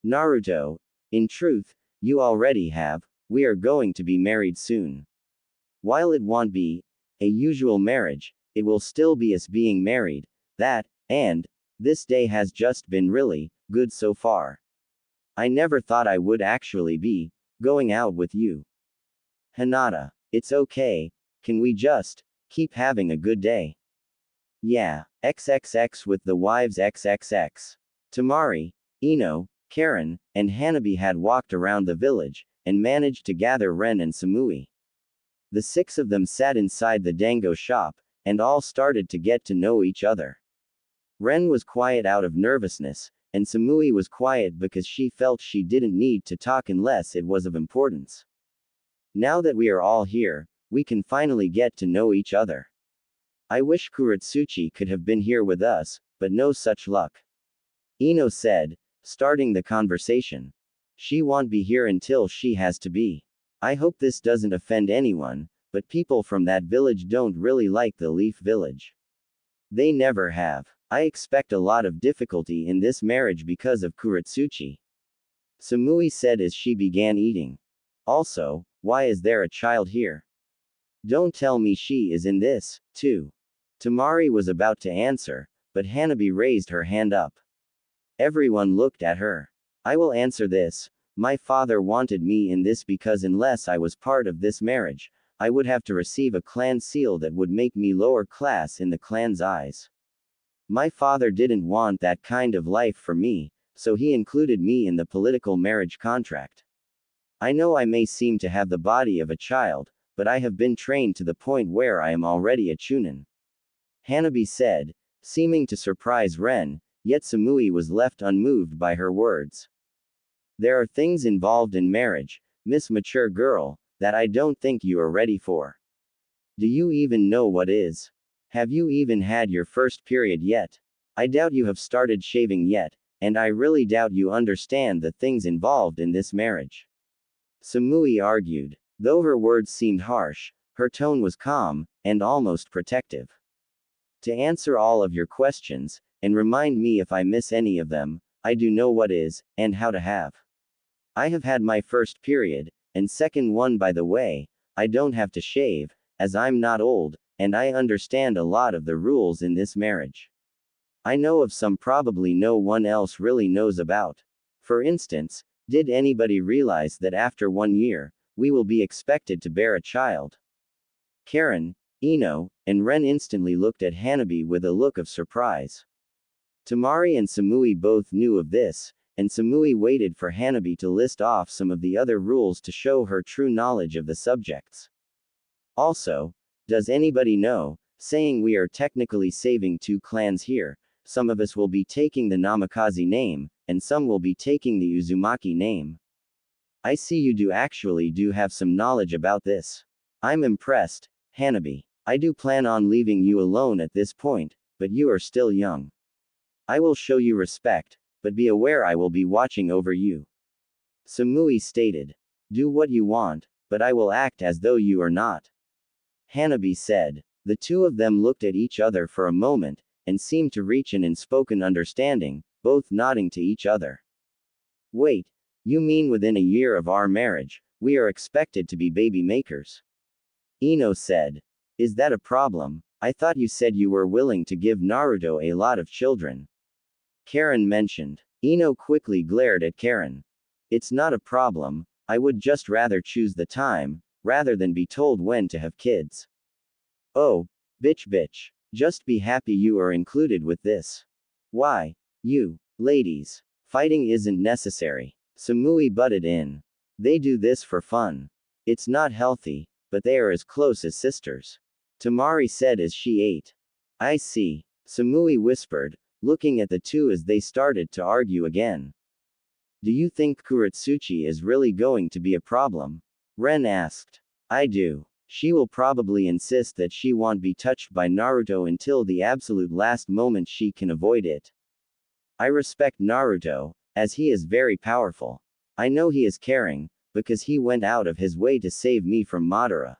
Naruto, in truth, you already have. We are going to be married soon. While it won't be a usual marriage, it will still be us being married. And this day has just been really good so far. I never thought I would actually be going out with you. Hinata, it's okay. Can we just keep having a good day? Yeah, XXX with the wives XXX. Tamari, Ino, Karen, and Hanabi had walked around the village, and managed to gather Ren and Samui. The six of them sat inside the dango shop, and all started to get to know each other. Ren was quiet out of nervousness, and Samui was quiet because she felt she didn't need to talk unless it was of importance. Now that we are all here, we can finally get to know each other. I wish Kuratsuchi could have been here with us, but no such luck. Ino said, starting the conversation. She won't be here until she has to be. I hope this doesn't offend anyone, but people from that village don't really like the Leaf Village. They never have. I expect a lot of difficulty in this marriage because of Kuratsuchi. Samui said as she began eating. Also, why is there a child here? Don't tell me she is in this, too. Tamari was about to answer, but Hanabi raised her hand up. Everyone looked at her. I will answer this. My father wanted me in this because unless I was part of this marriage, I would have to receive a clan seal that would make me lower class in the clan's eyes. My father didn't want that kind of life for me, so he included me in the political marriage contract. I know I may seem to have the body of a child, but I have been trained to the point where I am already a chunin. Hanabi said, seeming to surprise Ren, yet Samui was left unmoved by her words. There are things involved in marriage, Miss Mature Girl, that I don't think you are ready for. Do you even know what is? Have you even had your first period yet? I doubt you have started shaving yet, and I really doubt you understand the things involved in this marriage. Samui argued. Though her words seemed harsh, her tone was calm, and almost protective. To answer all of your questions, and remind me if I miss any of them, I do know what is, and how to have. I have had my first period, and second one by the way, I don't have to shave, as I'm not old, and I understand a lot of the rules in this marriage. I know of some probably no one else really knows about. For instance, did anybody realize that after 1 year, we will be expected to bear a child? Karen, Ino, and Ren instantly looked at Hanabi with a look of surprise. Tamari and Samui both knew of this, and Samui waited for Hanabi to list off some of the other rules to show her true knowledge of the subjects. Also, does anybody know, saying we are technically saving two clans here, some of us will be taking the Namikaze name, and some will be taking the Uzumaki name. I see you do actually have some knowledge about this. I'm impressed, Hanabi. I do plan on leaving you alone at this point, but you are still young. I will show you respect, but be aware I will be watching over you. Samui stated. Do what you want, but I will act as though you are not. Hanabi said. The two of them looked at each other for a moment, and seemed to reach an unspoken understanding, both nodding to each other. Wait, you mean within a year of our marriage, we are expected to be baby makers? Ino said. Is that a problem? I thought you said you were willing to give Naruto a lot of children. Karen mentioned. Ino quickly glared at Karen. It's not a problem, I would just rather choose the time, rather than be told when to have kids. Oh, bitch. Just be happy you are included with this. Why, you, ladies, fighting isn't necessary. Samui butted in. They do this for fun. It's not healthy, but they are as close as sisters. Tamari said as she ate. I see, Samui whispered, looking at the two as they started to argue again. Do you think Kuratsuchi is really going to be a problem? Ren asked. I do. She will probably insist that she won't be touched by Naruto until the absolute last moment she can avoid it. I respect Naruto, as he is very powerful. I know he is caring, because he went out of his way to save me from Madara.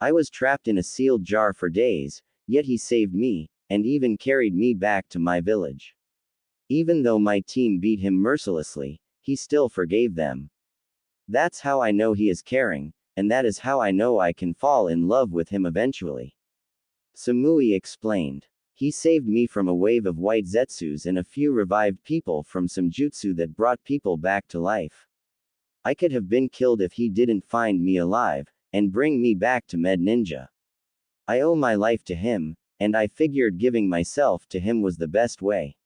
I was trapped in a sealed jar for days, yet he saved me, and even carried me back to my village. Even though my team beat him mercilessly, he still forgave them. That's how I know he is caring, and that is how I know I can fall in love with him eventually. Samui explained. He saved me from a wave of white zetsus and a few revived people from some jutsu that brought people back to life. I could have been killed if he didn't find me alive, and bring me back to Med Ninja. I owe my life to him, and I figured giving myself to him was the best way.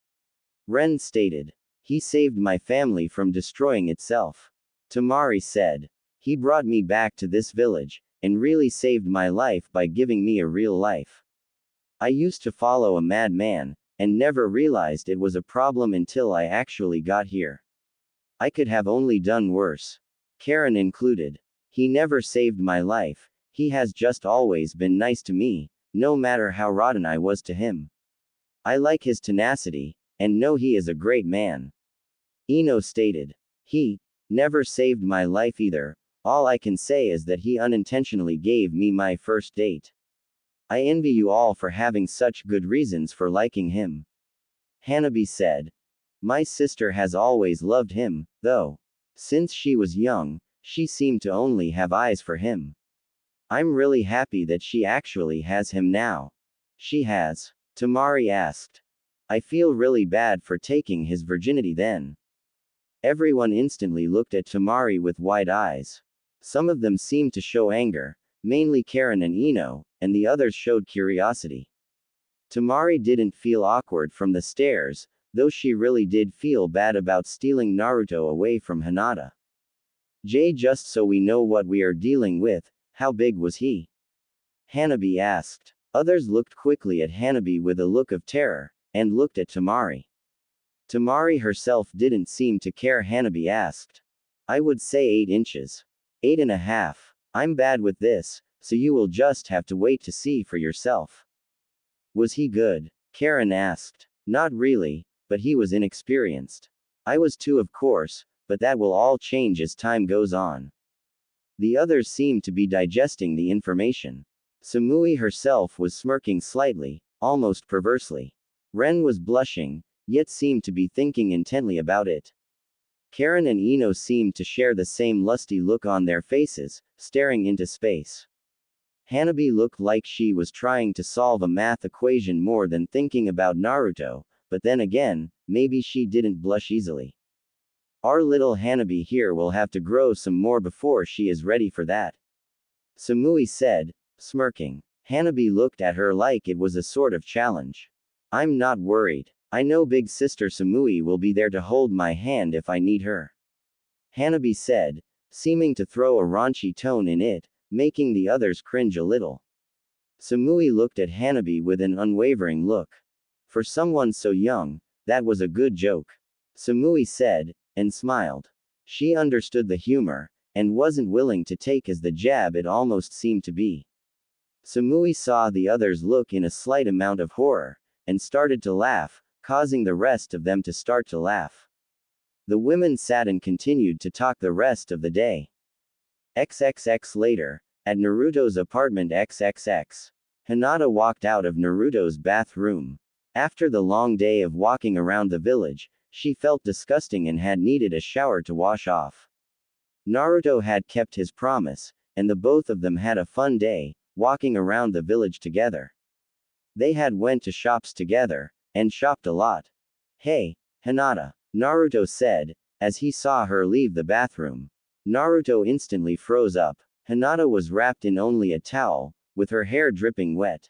Ren stated. He saved my family from destroying itself. Tamari said. He brought me back to this village, and really saved my life by giving me a real life. I used to follow a madman, and never realized it was a problem until I actually got here. I could have only done worse. Karen included. He never saved my life, he has just always been nice to me, no matter how rotten I was to him. I like his tenacity, and know he is a great man. Ino stated. He never saved my life either. All I can say is that he unintentionally gave me my first date. I envy you all for having such good reasons for liking him. Hanabi said. My sister has always loved him, though. Since she was young, she seemed to only have eyes for him. I'm really happy that she actually has him now. She has. Tamari asked. I feel really bad for taking his virginity then. Everyone instantly looked at Tamari with wide eyes. Some of them seemed to show anger, mainly Karen and Ino, and the others showed curiosity. Tamari didn't feel awkward from the stares, though she really did feel bad about stealing Naruto away from Hinata. Just so we know what we are dealing with, how big was he? Hanabi asked. Others looked quickly at Hanabi with a look of terror, and looked at Tamari. Tamari herself didn't seem to care. Hanabi asked. I would say 8 inches. 8.5. I'm bad with this, so you will just have to wait to see for yourself. Was he good? Karen asked. Not really, but he was inexperienced. I was too, of course, but that will all change as time goes on. The others seemed to be digesting the information. Samui herself was smirking slightly, almost perversely. Ren was blushing, yet seemed to be thinking intently about it. Karen and Ino seemed to share the same lusty look on their faces, staring into space. Hanabi looked like she was trying to solve a math equation more than thinking about Naruto, but then again, maybe she didn't blush easily. Our little Hanabi here will have to grow some more before she is ready for that, Samui said, smirking. Hanabi looked at her like it was a sort of challenge. I'm not worried. I know big sister Samui will be there to hold my hand if I need her, Hanabi said, seeming to throw a raunchy tone in it, making the others cringe a little. Samui looked at Hanabi with an unwavering look. For someone so young, that was a good joke, Samui said, and smiled. She understood the humor, and wasn't willing to take as the jab it almost seemed to be. Samui saw the others look in a slight amount of horror, and started to laugh, causing the rest of them to start to laugh. The women sat and continued to talk the rest of the day. XXX later, at Naruto's apartment XXX. Hinata walked out of Naruto's bathroom. After the long day of walking around the village, she felt disgusting and had needed a shower to wash off. Naruto had kept his promise, and the both of them had a fun day, walking around the village together. They had went to shops together, and shopped a lot. Hey, Hinata, Naruto said, as he saw her leave the bathroom. Naruto instantly froze up. Hinata was wrapped in only a towel, with her hair dripping wet.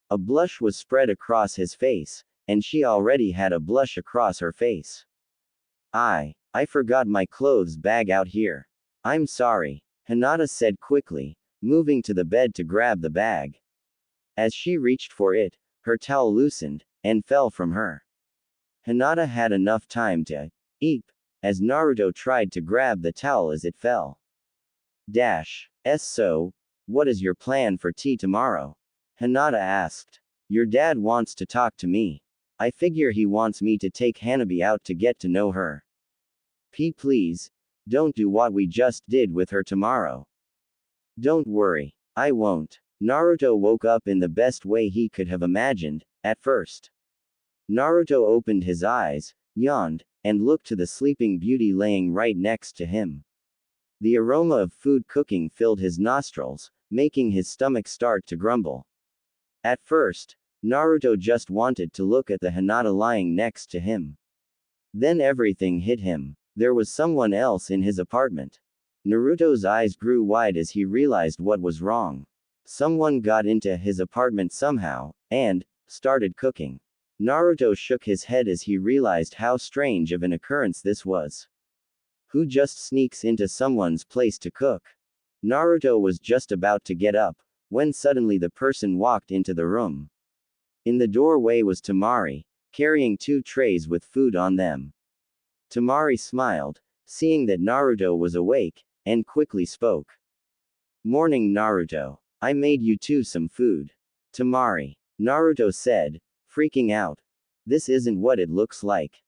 A blush was spread across his face, and she already had a blush across her face. I forgot my clothes bag out here. I'm sorry, Hinata said quickly, moving to the bed to grab the bag. As she reached for it, her towel loosened, and fell from her. Hinata had enough time to eep, as Naruto tried to grab the towel as it fell. So, what is your plan for tea tomorrow? Hinata asked. Your dad wants to talk to me. I figure he wants me to take Hanabi out to get to know her. Please, don't do what we just did with her tomorrow. Don't worry, I won't. Naruto woke up in the best way he could have imagined, at first. Naruto opened his eyes, yawned, and looked to the sleeping beauty laying right next to him. The aroma of food cooking filled his nostrils, making his stomach start to grumble. At first, Naruto just wanted to look at the Hinata lying next to him. Then everything hit him. There was someone else in his apartment. Naruto's eyes grew wide as he realized what was wrong. Someone got into his apartment somehow, and started cooking. Naruto shook his head as he realized how strange of an occurrence this was. Who just sneaks into someone's place to cook? Naruto was just about to get up, when suddenly the person walked into the room. In the doorway was Temari, carrying 2 trays with food on them. Temari smiled, seeing that Naruto was awake, and quickly spoke. Morning Naruto. I made you 2 some food. Temari. Naruto said, freaking out. This isn't what it looks like.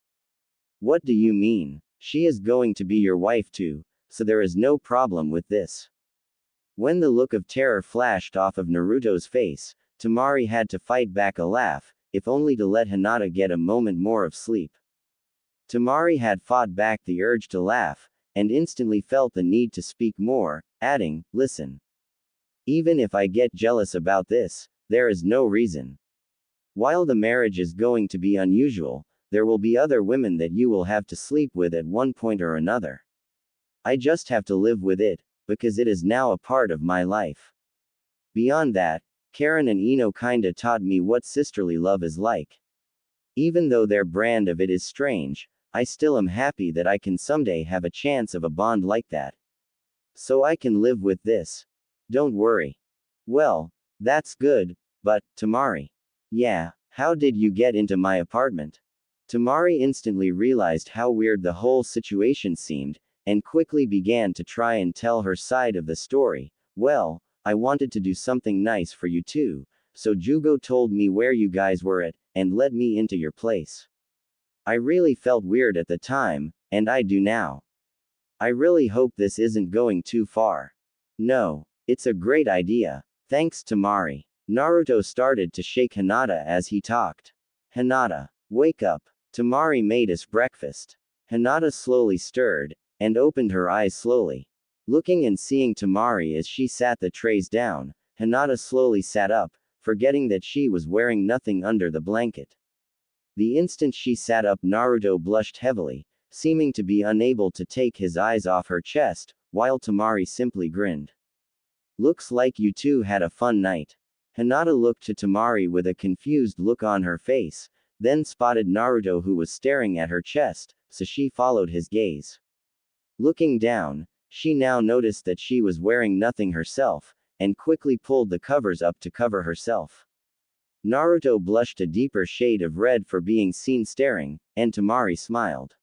What do you mean? She is going to be your wife too, so there is no problem with this. When the look of terror flashed off of Naruto's face, Temari had to fight back a laugh, if only to let Hinata get a moment more of sleep. Temari had fought back the urge to laugh, and instantly felt the need to speak more, adding, listen. Even if I get jealous about this, there is no reason. While the marriage is going to be unusual, there will be other women that you will have to sleep with at one point or another. I just have to live with it, because it is now a part of my life. Beyond that, Karen and Ino kinda taught me what sisterly love is like. Even though their brand of it is strange, I still am happy that I can someday have a chance of a bond like that. So I can live with this. Don't worry. Well, that's good, but, Temari. Yeah, how did you get into my apartment? Temari instantly realized how weird the whole situation seemed, and quickly began to try and tell her side of the story. Well, I wanted to do something nice for you too, so Jugo told me where you guys were at, and let me into your place. I really felt weird at the time, and I do now. I really hope this isn't going too far. No, it's a great idea. Thanks, Tamari. Naruto started to shake Hinata as he talked. Hinata, wake up. Tamari made us breakfast. Hinata slowly stirred, and opened her eyes slowly. Looking and seeing Tamari as she sat the trays down, Hinata slowly sat up, forgetting that she was wearing nothing under the blanket. The instant she sat up, Naruto blushed heavily, seeming to be unable to take his eyes off her chest, while Tamari simply grinned. Looks like you two had a fun night. Hinata looked to Tamari with a confused look on her face, then spotted Naruto who was staring at her chest, so she followed his gaze. Looking down, she now noticed that she was wearing nothing herself, and quickly pulled the covers up to cover herself. Naruto blushed a deeper shade of red for being seen staring, and Tamari smiled.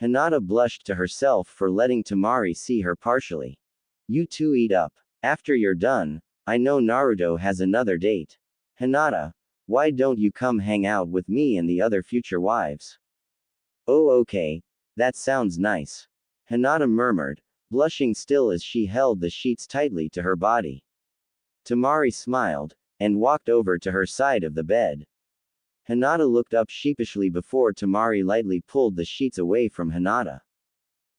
Hinata blushed to herself for letting Tamari see her partially. You two eat up. After you're done, I know Naruto has another date. Hinata, why don't you come hang out with me and the other future wives? Oh, okay, that sounds nice. Hinata murmured, blushing still as she held the sheets tightly to her body. Tamari smiled, and walked over to her side of the bed. Hinata looked up sheepishly before Tamari lightly pulled the sheets away from Hinata.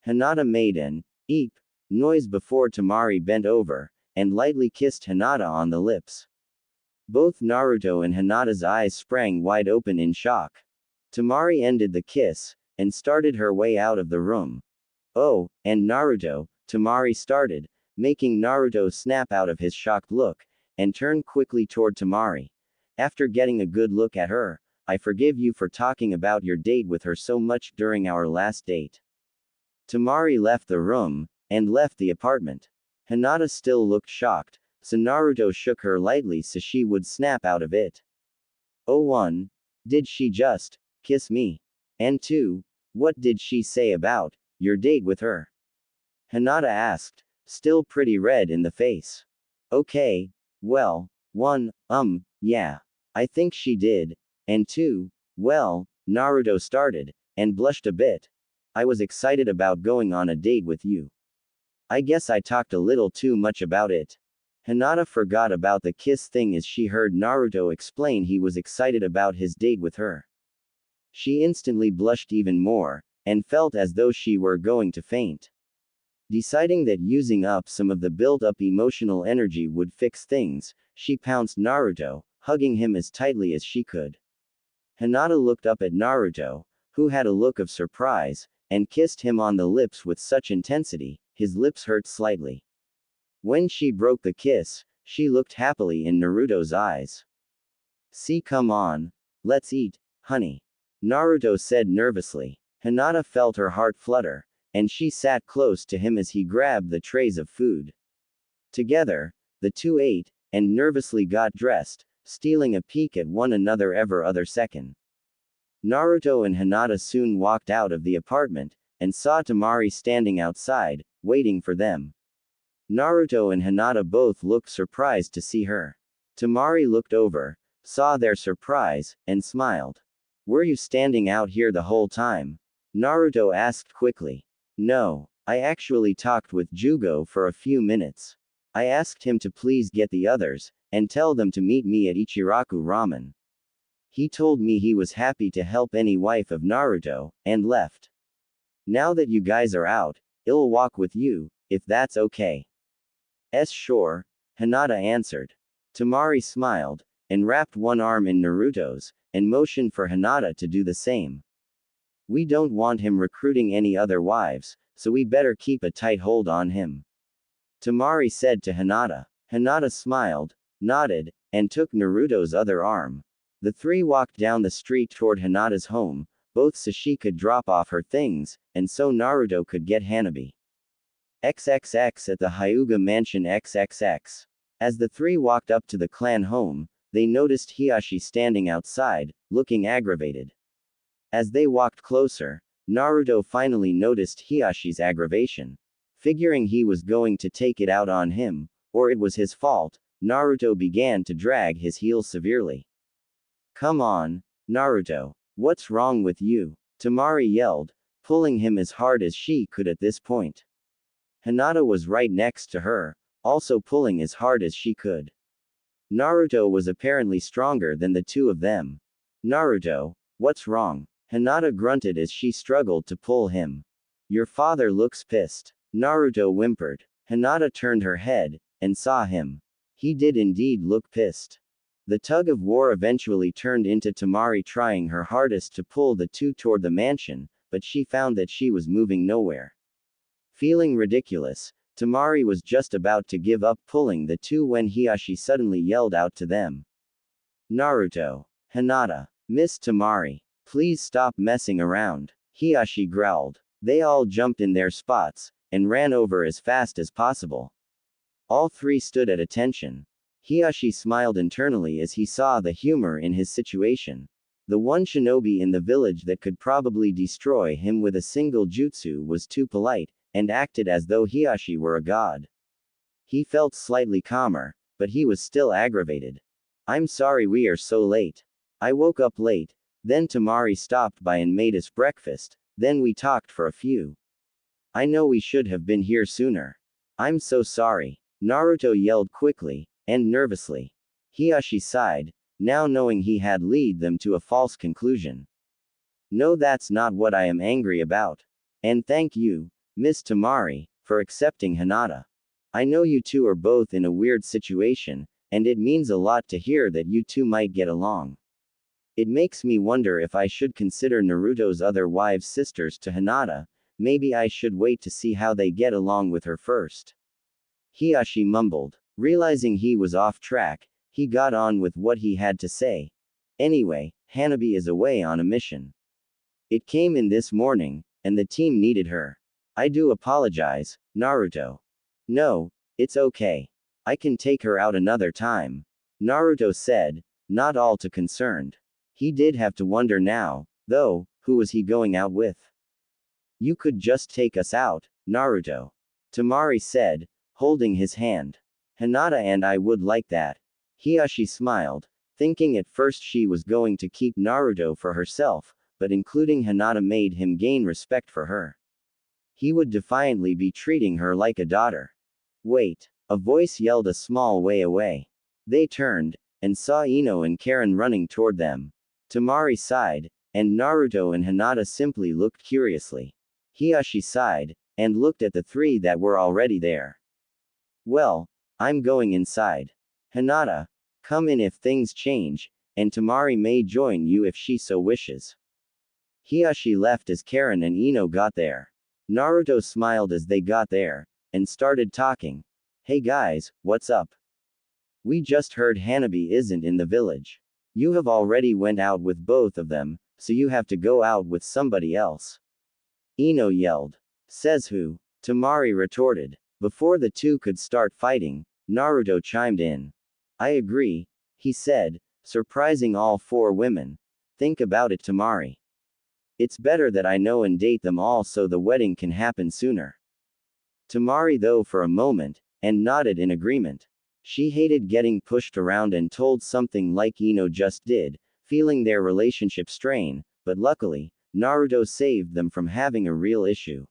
Hinata made an eep noise before Tamari bent over, and lightly kissed Hinata on the lips. Both Naruto and Hinata's eyes sprang wide open in shock. Tamari ended the kiss, and started her way out of the room. Oh, and Naruto, Tamari started, making Naruto snap out of his shocked look, and turn quickly toward Tamari. After getting a good look at her, I forgive you for talking about your date with her so much during our last date. Tamari left the room, and left the apartment. Hinata still looked shocked, so Naruto shook her lightly so she would snap out of it. Oh 1. Did she just kiss me? And 2. What did she say about your date with her? Hinata asked, still pretty red in the face. Okay, well, 1, yeah. I think she did. And 2, well, Naruto started, and blushed a bit. I was excited about going on a date with you. I guess I talked a little too much about it. Hinata forgot about the kiss thing as she heard Naruto explain he was excited about his date with her. She instantly blushed even more, and felt as though she were going to faint. Deciding that using up some of the built-up emotional energy would fix things, she pounced Naruto, hugging him as tightly as she could. Hinata looked up at Naruto, who had a look of surprise, and kissed him on the lips with such intensity, his lips hurt slightly. When she broke the kiss, she looked happily in Naruto's eyes. See, come on. Let's eat, honey. Naruto said nervously. Hinata felt her heart flutter, and she sat close to him as he grabbed the trays of food. Together, the two ate, and nervously got dressed, stealing a peek at one another every other second. Naruto and Hinata soon walked out of the apartment, and saw Tamari standing outside, waiting for them. Naruto and Hinata both looked surprised to see her. Tamari looked over, saw their surprise, and smiled. Were you standing out here the whole time? Naruto asked quickly. No, I actually talked with Jugo for a few minutes. I asked him to please get the others, and tell them to meet me at Ichiraku Ramen. He told me he was happy to help any wife of Naruto, and left. Now that you guys are out, I'll walk with you, if that's okay. Sure, Hinata answered. Tamari smiled, and wrapped one arm in Naruto's, and motioned for Hinata to do the same. We don't want him recruiting any other wives, so we better keep a tight hold on him. Tamari said to Hinata. Hinata smiled, nodded, and took Naruto's other arm. The three walked down the street toward Hinata's home, both so she could drop off her things, and so Naruto could get Hanabi. XXX at the Hyuga Mansion XXX. As the three walked up to the clan home, they noticed Hiashi standing outside, looking aggravated. As they walked closer, Naruto finally noticed Hiashi's aggravation. Figuring he was going to take it out on him, or it was his fault, Naruto began to drag his heels severely. Come on, Naruto. What's wrong with you? Tamari yelled, pulling him as hard as she could at this point. Hinata was right next to her, also pulling as hard as she could. Naruto was apparently stronger than the two of them. Naruto, what's wrong? Hinata grunted as she struggled to pull him. Your father looks pissed. Naruto whimpered. Hinata turned her head, and saw him. He did indeed look pissed. The tug of war eventually turned into Tamari trying her hardest to pull the two toward the mansion, but she found that she was moving nowhere. Feeling ridiculous, Tamari was just about to give up pulling the two when Hiashi suddenly yelled out to them. Naruto. Hinata. Miss Tamari. Please stop messing around. Hiashi growled. They all jumped in their spots, and ran over as fast as possible. All three stood at attention. Hiashi smiled internally as he saw the humor in his situation. The one shinobi in the village that could probably destroy him with a single jutsu was too polite, and acted as though Hiashi were a god. He felt slightly calmer, but he was still aggravated. I'm sorry we are so late. I woke up late, then Tamari stopped by and made us breakfast, then we talked for a few. I know we should have been here sooner. I'm so sorry. Naruto yelled quickly, and nervously. Hiashi sighed, now knowing he had led them to a false conclusion. No, that's not what I am angry about. And thank you, Miss Tamari, for accepting Hinata. I know you two are both in a weird situation, and it means a lot to hear that you two might get along. It makes me wonder if I should consider Naruto's other wives sisters to Hinata. Maybe I should wait to see how they get along with her first. Hiashi mumbled. Realizing he was off track, he got on with what he had to say. Anyway, Hanabi is away on a mission. It came in this morning, and the team needed her. I do apologize, Naruto. No, it's okay. I can take her out another time. Naruto said, not all too concerned. He did have to wonder now, though, who was he going out with? You could just take us out, Naruto. Tamari said, holding his hand. Hinata and I would like that. Hiashi smiled, thinking at first she was going to keep Naruto for herself, but including Hinata made him gain respect for her. He would defiantly be treating her like a daughter. Wait, a voice yelled a small way away. They turned, and saw Ino and Karen running toward them. Tamari sighed, and Naruto and Hinata simply looked curiously. Hiashi sighed, and looked at the three that were already there. Well, I'm going inside. Hinata, come in if things change, and Tamari may join you if she so wishes. Hiashi left as Karen and Ino got there. Naruto smiled as they got there, and started talking. Hey guys, what's up? We just heard Hanabi isn't in the village. You have already went out with both of them, so you have to go out with somebody else. Ino yelled. Says who? Tamari retorted. Before the two could start fighting, Naruto chimed in. I agree, he said, surprising all four women. Think about it, Tamari. It's better that I know and date them all so the wedding can happen sooner. Tamari though for a moment, and nodded in agreement. She hated getting pushed around and told something like Ino just did, feeling their relationship strain, but luckily, Naruto saved them from having a real issue.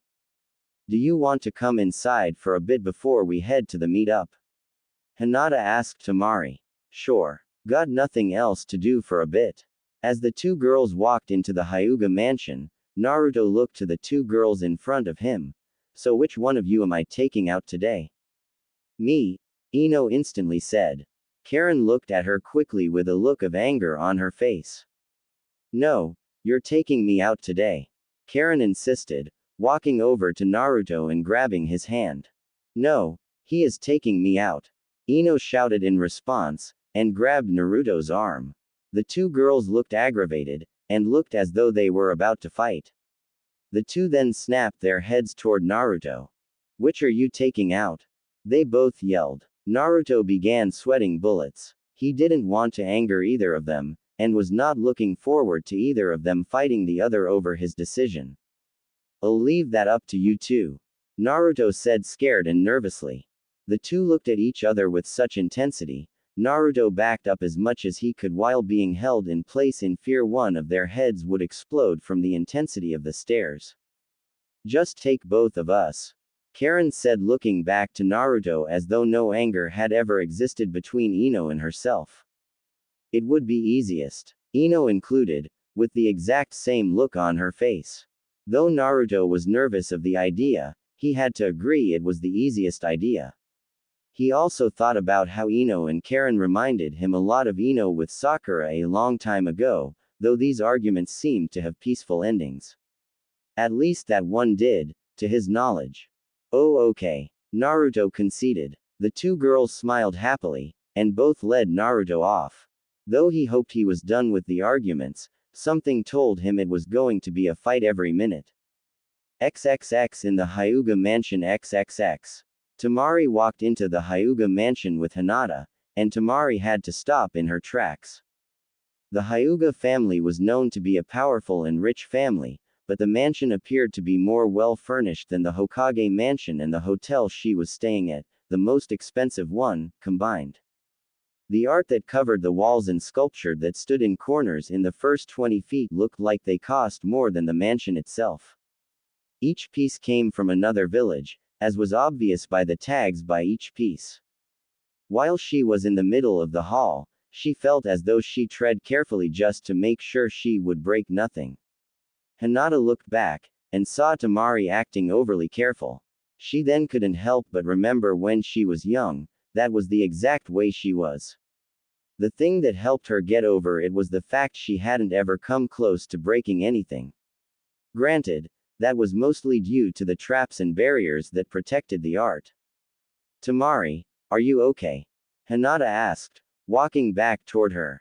Do you want to come inside for a bit before we head to the meet-up? Hinata asked Tamari. Sure. Got nothing else to do for a bit. As the two girls walked into the Hyuga mansion, Naruto looked to the two girls in front of him. So which one of you am I taking out today? Me, Ino instantly said. Karen looked at her quickly with a look of anger on her face. No, you're taking me out today. Karen insisted, walking over to Naruto and grabbing his hand. No, he is taking me out. Ino shouted in response, and grabbed Naruto's arm. The two girls looked aggravated, and looked as though they were about to fight. The two then snapped their heads toward Naruto. Which are you taking out? They both yelled. Naruto began sweating bullets. He didn't want to anger either of them, and was not looking forward to either of them fighting the other over his decision. I'll leave that up to you two. Naruto said scared and nervously. The two looked at each other with such intensity. Naruto backed up as much as he could while being held in place in fear one of their heads would explode from the intensity of the stares. Just take both of us. Karen said, looking back to Naruto as though no anger had ever existed between Ino and herself. It would be easiest. Ino included, with the exact same look on her face. Though Naruto was nervous of the idea, he had to agree it was the easiest idea. He also thought about how Ino and Karen reminded him a lot of Ino with Sakura a long time ago, though these arguments seemed to have peaceful endings. At least that one did, to his knowledge. Oh, okay. Naruto conceded. The two girls smiled happily, and both led Naruto off. Though he hoped he was done with the arguments, something told him it was going to be a fight every minute. XXX in the Hyuga mansion. XXX. Tamari walked into the Hyuga mansion with Hinata, and Tamari had to stop in her tracks. The Hyuga family was known to be a powerful and rich family, but the mansion appeared to be more well-furnished than the Hokage mansion and the hotel she was staying at, the most expensive one, combined. The art that covered the walls and sculpture that stood in corners in the first 20 feet looked like they cost more than the mansion itself. Each piece came from another village, as was obvious by the tags by each piece. While she was in the middle of the hall, she felt as though she tread carefully just to make sure she would break nothing. Hinata looked back, and saw Tamari acting overly careful. She then couldn't help but remember when she was young, that was the exact way she was. The thing that helped her get over it was the fact she hadn't ever come close to breaking anything. Granted, that was mostly due to the traps and barriers that protected the art. Tamari, are you okay? Hinata asked, walking back toward her.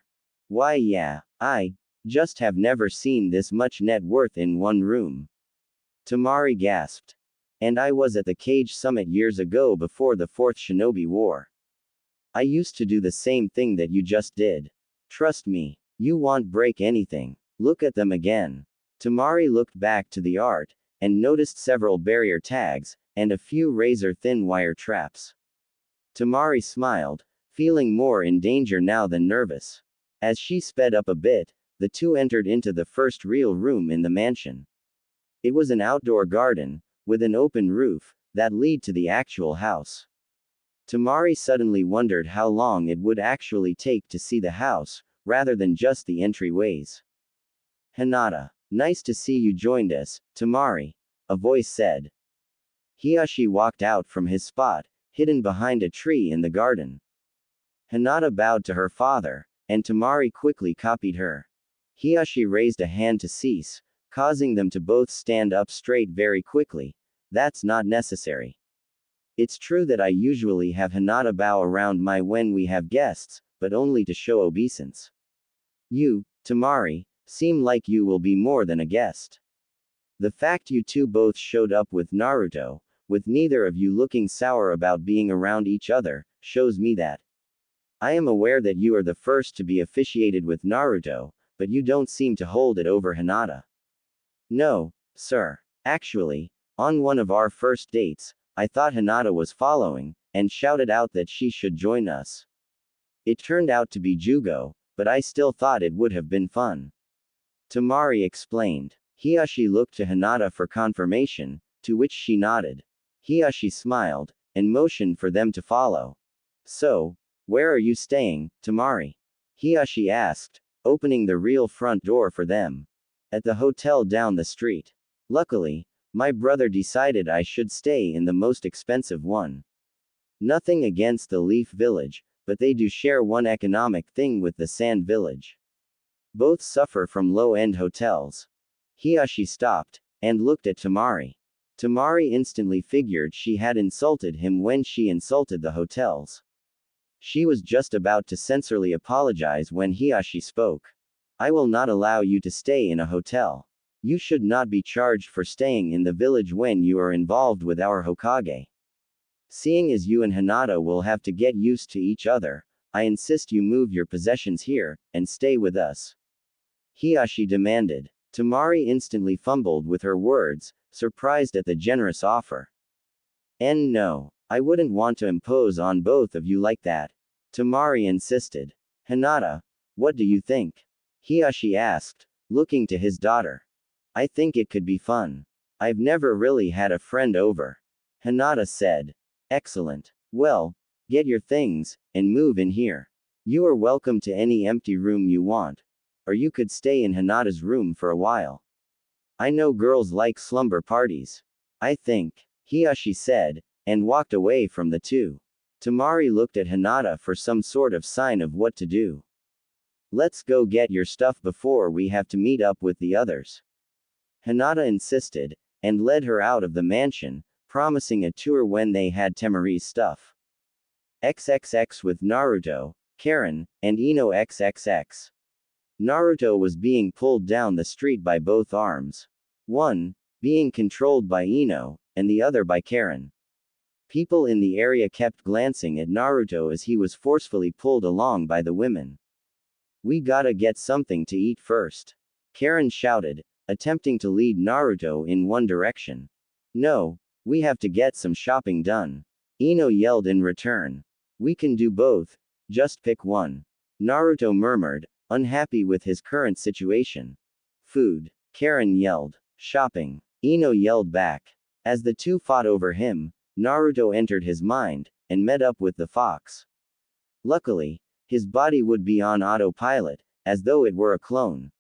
Why, yeah, I just have never seen this much net worth in one room. Tamari gasped. And I was at the Cage Summit years ago before the Fourth Shinobi War. I used to do the same thing that you just did. Trust me, you won't break anything. Look at them again. Tamari looked back to the art, and noticed several barrier tags, and a few razor-thin wire traps. Tamari smiled, feeling more in danger now than nervous. As she sped up a bit, the two entered into the first real room in the mansion. It was an outdoor garden, with an open roof, that led to the actual house. Tamari suddenly wondered how long it would actually take to see the house, rather than just the entryways. Hinata. Nice to see you joined us, Tamari, a voice said. Hiyashi walked out from his spot, hidden behind a tree in the garden. Hinata bowed to her father, and Tamari quickly copied her. Hiyashi raised a hand to cease, causing them to both stand up straight very quickly. That's not necessary. It's true that I usually have Hinata bow around when we have guests, but only to show obeisance. You, Tamari, seem like you will be more than a guest. The fact you two both showed up with Naruto, with neither of you looking sour about being around each other, shows me that. I am aware that you are the first to be officiated with Naruto, but you don't seem to hold it over Hinata. No, sir. Actually, on one of our first dates, I thought Hinata was following, and shouted out that she should join us. It turned out to be Jugo, but I still thought it would have been fun. Tamari explained. Hiyashi looked to Hinata for confirmation, to which she nodded. Hiyashi smiled, and motioned for them to follow. So, where are you staying, Tamari? Hiyashi asked, opening the real front door for them. At the hotel down the street. Luckily, my brother decided I should stay in the most expensive one. Nothing against the Leaf Village, but they do share one economic thing with the Sand Village. Both suffer from low-end hotels. Hiyashi stopped, and looked at Tamari. Tamari instantly figured she had insulted him when she insulted the hotels. She was just about to sincerely apologize when Hiyashi spoke. I will not allow you to stay in a hotel. You should not be charged for staying in the village when you are involved with our Hokage. Seeing as you and Hinata will have to get used to each other, I insist you move your possessions here, and stay with us. Hiyashi demanded. Tamari instantly fumbled with her words, surprised at the generous offer. No, I wouldn't want to impose on both of you like that. Tamari insisted. Hinata, what do you think? Hiyashi asked, looking to his daughter. I think it could be fun. I've never really had a friend over. Hinata said. Excellent. Well, get your things, and move in here. You are welcome to any empty room you want. Or you could stay in Hinata's room for a while. I know girls like slumber parties. I think, Hiyashi said, and walked away from the two. Tamari looked at Hinata for some sort of sign of what to do. Let's go get your stuff before we have to meet up with the others. Hinata insisted, and led her out of the mansion, promising a tour when they had Temari's stuff. XXX with Naruto, Karen, and Ino XXX. Naruto was being pulled down the street by both arms. One, being controlled by Ino, and the other by Karen. People in the area kept glancing at Naruto as he was forcefully pulled along by the women. We gotta get something to eat first. Karen shouted, attempting to lead Naruto in one direction. No, we have to get some shopping done. Ino yelled in return. We can do both, just pick one. Naruto murmured, unhappy with his current situation. Food. Karen yelled. Shopping. Ino yelled back. As the two fought over him, Naruto entered his mind, and met up with the fox. Luckily, his body would be on autopilot, as though it were a clone.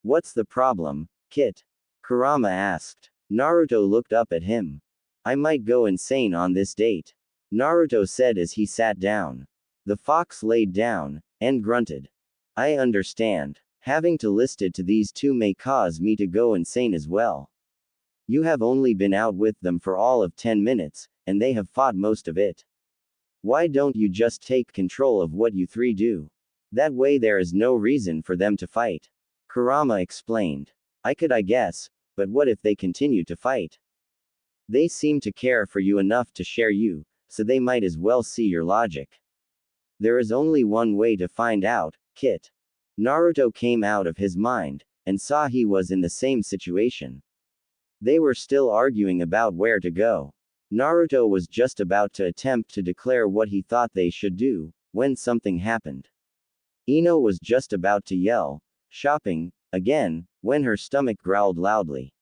What's the problem, Kit? Kurama asked. Naruto looked up at him. I might go insane on this date. Naruto said as he sat down. The fox laid down, and grunted. I understand. Having to listen to these two may cause me to go insane as well. You have only been out with them for all of 10 minutes, and they have fought most of it. Why don't you just take control of what you three do? That way there is no reason for them to fight. Kurama explained. I could, I guess, but what if they continue to fight? They seem to care for you enough to share you, so they might as well see your logic. There is only one way to find out, Kit. Naruto came out of his mind, and saw he was in the same situation. They were still arguing about where to go. Naruto was just about to attempt to declare what he thought they should do, when something happened. Ino was just about to yell, shopping, again, when her stomach growled loudly.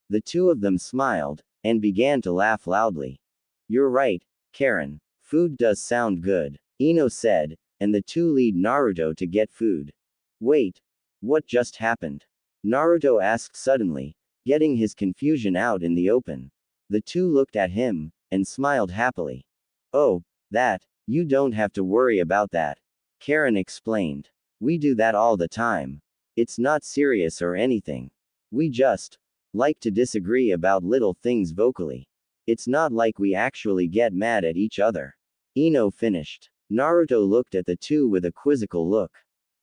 The two of them smiled, and began to laugh loudly. You're right, Karen. Food does sound good, Ino said, and the two lead Naruto to get food. Wait. What just happened? Naruto asked suddenly, getting his confusion out in the open. The two looked at him, and smiled happily. Oh, that, you don't have to worry about that. Karen explained. We do that all the time. It's not serious or anything. We just like to disagree about little things vocally. It's not like we actually get mad at each other. Ino finished. Naruto looked at the two with a quizzical look.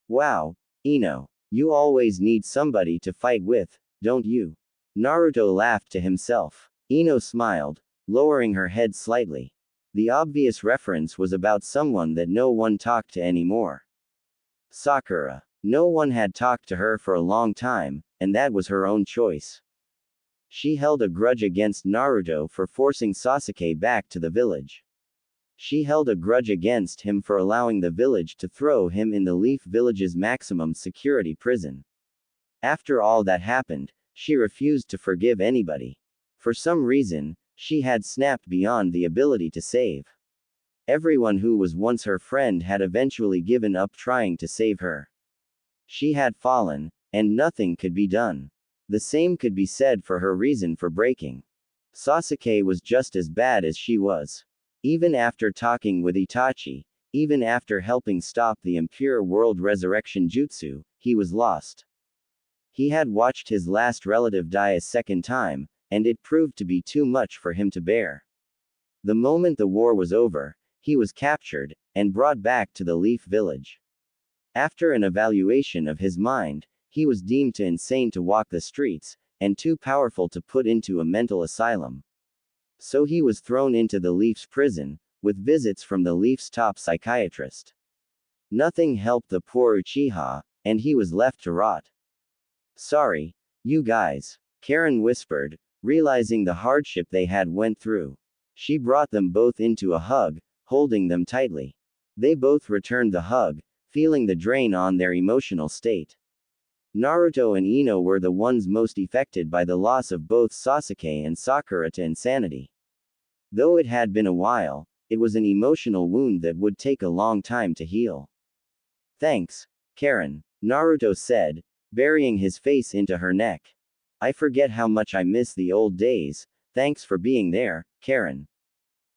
Wow, Ino, you always need somebody to fight with, don't you? Naruto laughed to himself. Ino smiled, lowering her head slightly. The obvious reference was about someone that no one talked to anymore. Sakura. No one had talked to her for a long time, and that was her own choice. She held a grudge against Naruto for forcing Sasuke back to the village. She held a grudge against him for allowing the village to throw him in the Leaf Village's maximum security prison. After all that happened, she refused to forgive anybody. For some reason, she had snapped beyond the ability to save. Everyone who was once her friend had eventually given up trying to save her. She had fallen, and nothing could be done. The same could be said for her reason for breaking. Sasuke was just as bad as she was. Even after talking with Itachi, even after helping stop the impure world resurrection jutsu, he was lost. He had watched his last relative die a second time, and it proved to be too much for him to bear. The moment the war was over, he was captured, and brought back to the Leaf Village. After an evaluation of his mind, he was deemed too insane to walk the streets, and too powerful to put into a mental asylum. So he was thrown into the Leaf's prison, with visits from the Leaf's top psychiatrist. Nothing helped the poor Uchiha, and he was left to rot. Sorry, you guys, Karen whispered, realizing the hardship they had went through. She brought them both into a hug, holding them tightly. They both returned the hug, feeling the drain on their emotional state. Naruto and Ino were the ones most affected by the loss of both Sasuke and Sakura to insanity. Though it had been a while, it was an emotional wound that would take a long time to heal. Thanks, Karen, Naruto said, burying his face into her neck. I forget how much I miss the old days, thanks for being there, Karen.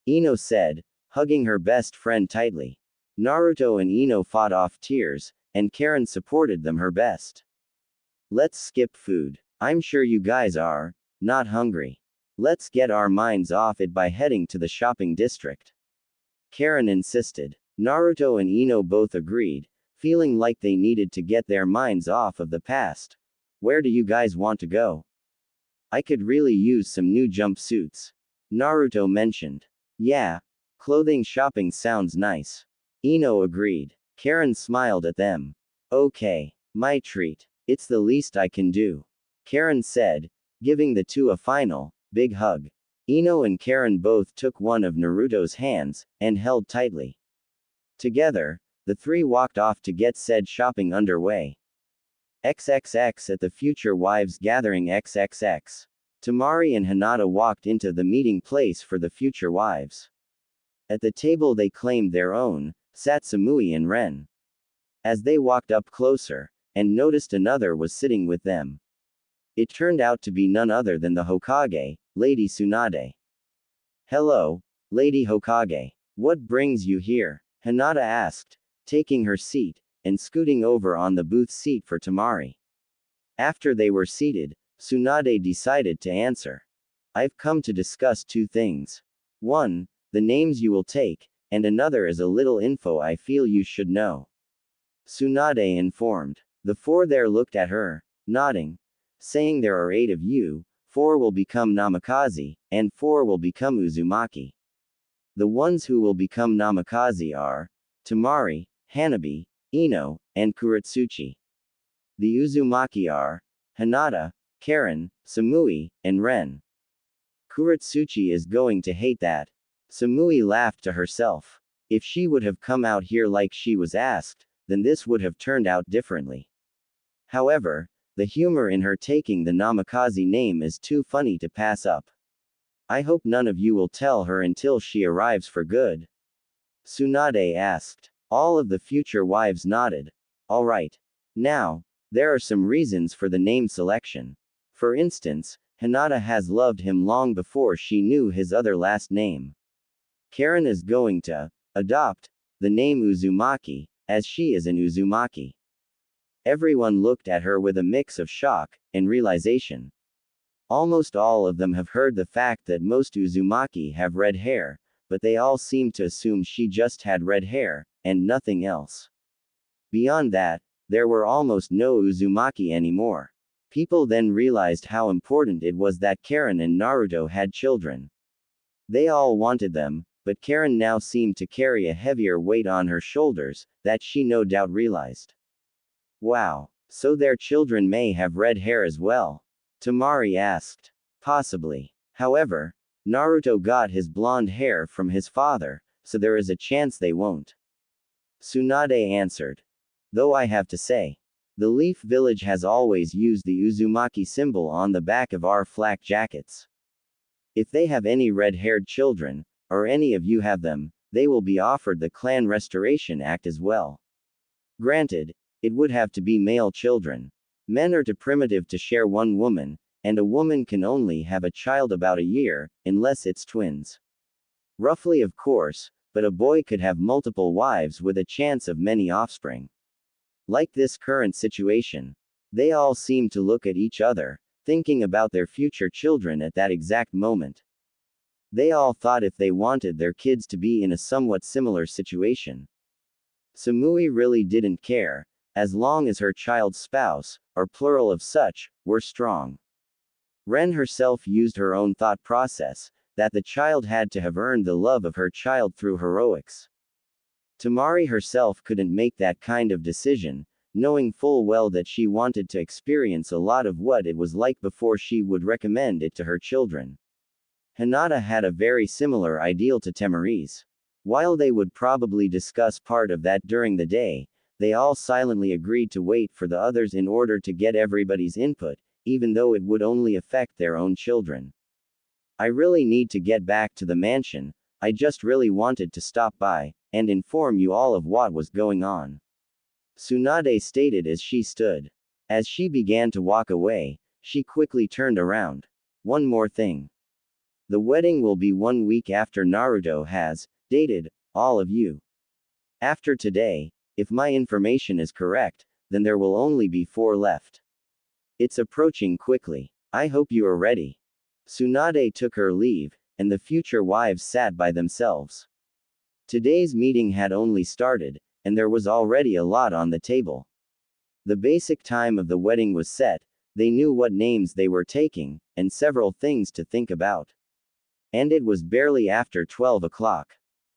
Ino said, hugging her best friend tightly. Naruto and Ino fought off tears, and Karen supported them her best. Let's skip food. I'm sure you guys are not hungry. Let's get our minds off it by heading to the shopping district. Karen insisted. Naruto and Ino both agreed, feeling like they needed to get their minds off of the past. Where do you guys want to go? I could really use some new jumpsuits. Naruto mentioned. Yeah, clothing shopping sounds nice. Ino agreed. Karen smiled at them. Okay, my treat. It's the least I can do. Karen said, giving the two a final, big hug. Ino and Karen both took one of Naruto's hands, and held tightly. Together, the three walked off to get said shopping underway. XXX at the Future Wives Gathering XXX. Tamari and Hinata walked into the meeting place for the future wives. At the table they claimed their own, sat Samui and Ren. As they walked up closer, and noticed another was sitting with them. It turned out to be none other than the Hokage, Lady Tsunade. Hello, Lady Hokage. What brings you here? Hinata asked, taking her seat, and scooting over on the booth seat for Tamari. After they were seated, Tsunade decided to answer. I've come to discuss two things. One, the names you will take, and another is a little info I feel you should know. Tsunade informed. The four there looked at her, nodding, saying there are 8 of you, 4 will become Namikaze, and 4 will become Uzumaki. The ones who will become Namikaze are Tamari, Hanabi, Ino, and Kuretsuchi. The Uzumaki are Hinata, Karen, Samui, and Ren. Kuretsuchi is going to hate that. Samui laughed to herself. If she would have come out here like she was asked, then this would have turned out differently. However, the humor in her taking the Namikaze name is too funny to pass up. I hope none of you will tell her until she arrives for good. Tsunade asked. All of the future wives nodded. All right. Now, there are some reasons for the name selection. For instance, Hinata has loved him long before she knew his other last name. Karen is going to adopt the name Uzumaki, as she is an Uzumaki. Everyone looked at her with a mix of shock and realization. Almost all of them have heard the fact that most Uzumaki have red hair, but they all seem to assume she just had red hair, and nothing else. Beyond that, there were almost no Uzumaki anymore. People then realized how important it was that Karen and Naruto had children. They all wanted them, but Karen now seemed to carry a heavier weight on her shoulders, that she no doubt realized. Wow, so their children may have red hair as well? Tamari asked. Possibly. However, Naruto got his blonde hair from his father, so there is a chance they won't. Tsunade answered. Though I have to say, the Leaf Village has always used the Uzumaki symbol on the back of our flak jackets. If they have any red-haired children, or any of you have them, they will be offered the Clan Restoration Act as well. Granted, it would have to be male children. Men are too primitive to share one woman, and a woman can only have a child about a year, unless it's twins. Roughly, of course, but a boy could have multiple wives with a chance of many offspring. Like this current situation. They all seem to look at each other, thinking about their future children at that exact moment. They all thought if they wanted their kids to be in a somewhat similar situation. Samui really didn't care, as long as her child's spouse, or plural of such, were strong. Ren herself used her own thought process, that the child had to have earned the love of her child through heroics. Tamari herself couldn't make that kind of decision, knowing full well that she wanted to experience a lot of what it was like before she would recommend it to her children. Hinata had a very similar ideal to Tamari's. While they would probably discuss part of that during the day, they all silently agreed to wait for the others in order to get everybody's input, even though it would only affect their own children. I really need to get back to the mansion. I just really wanted to stop by and inform you all of what was going on. Tsunade stated as she stood. As she began to walk away, she quickly turned around. One more thing. The wedding will be 1 week after Naruto has dated all of you. After today, if my information is correct, then there will only be 4 left. It's approaching quickly. I hope you are ready. Tsunade took her leave, and the future wives sat by themselves. Today's meeting had only started, and there was already a lot on the table. The basic time of the wedding was set, they knew what names they were taking, and several things to think about. And it was barely after 12 o'clock.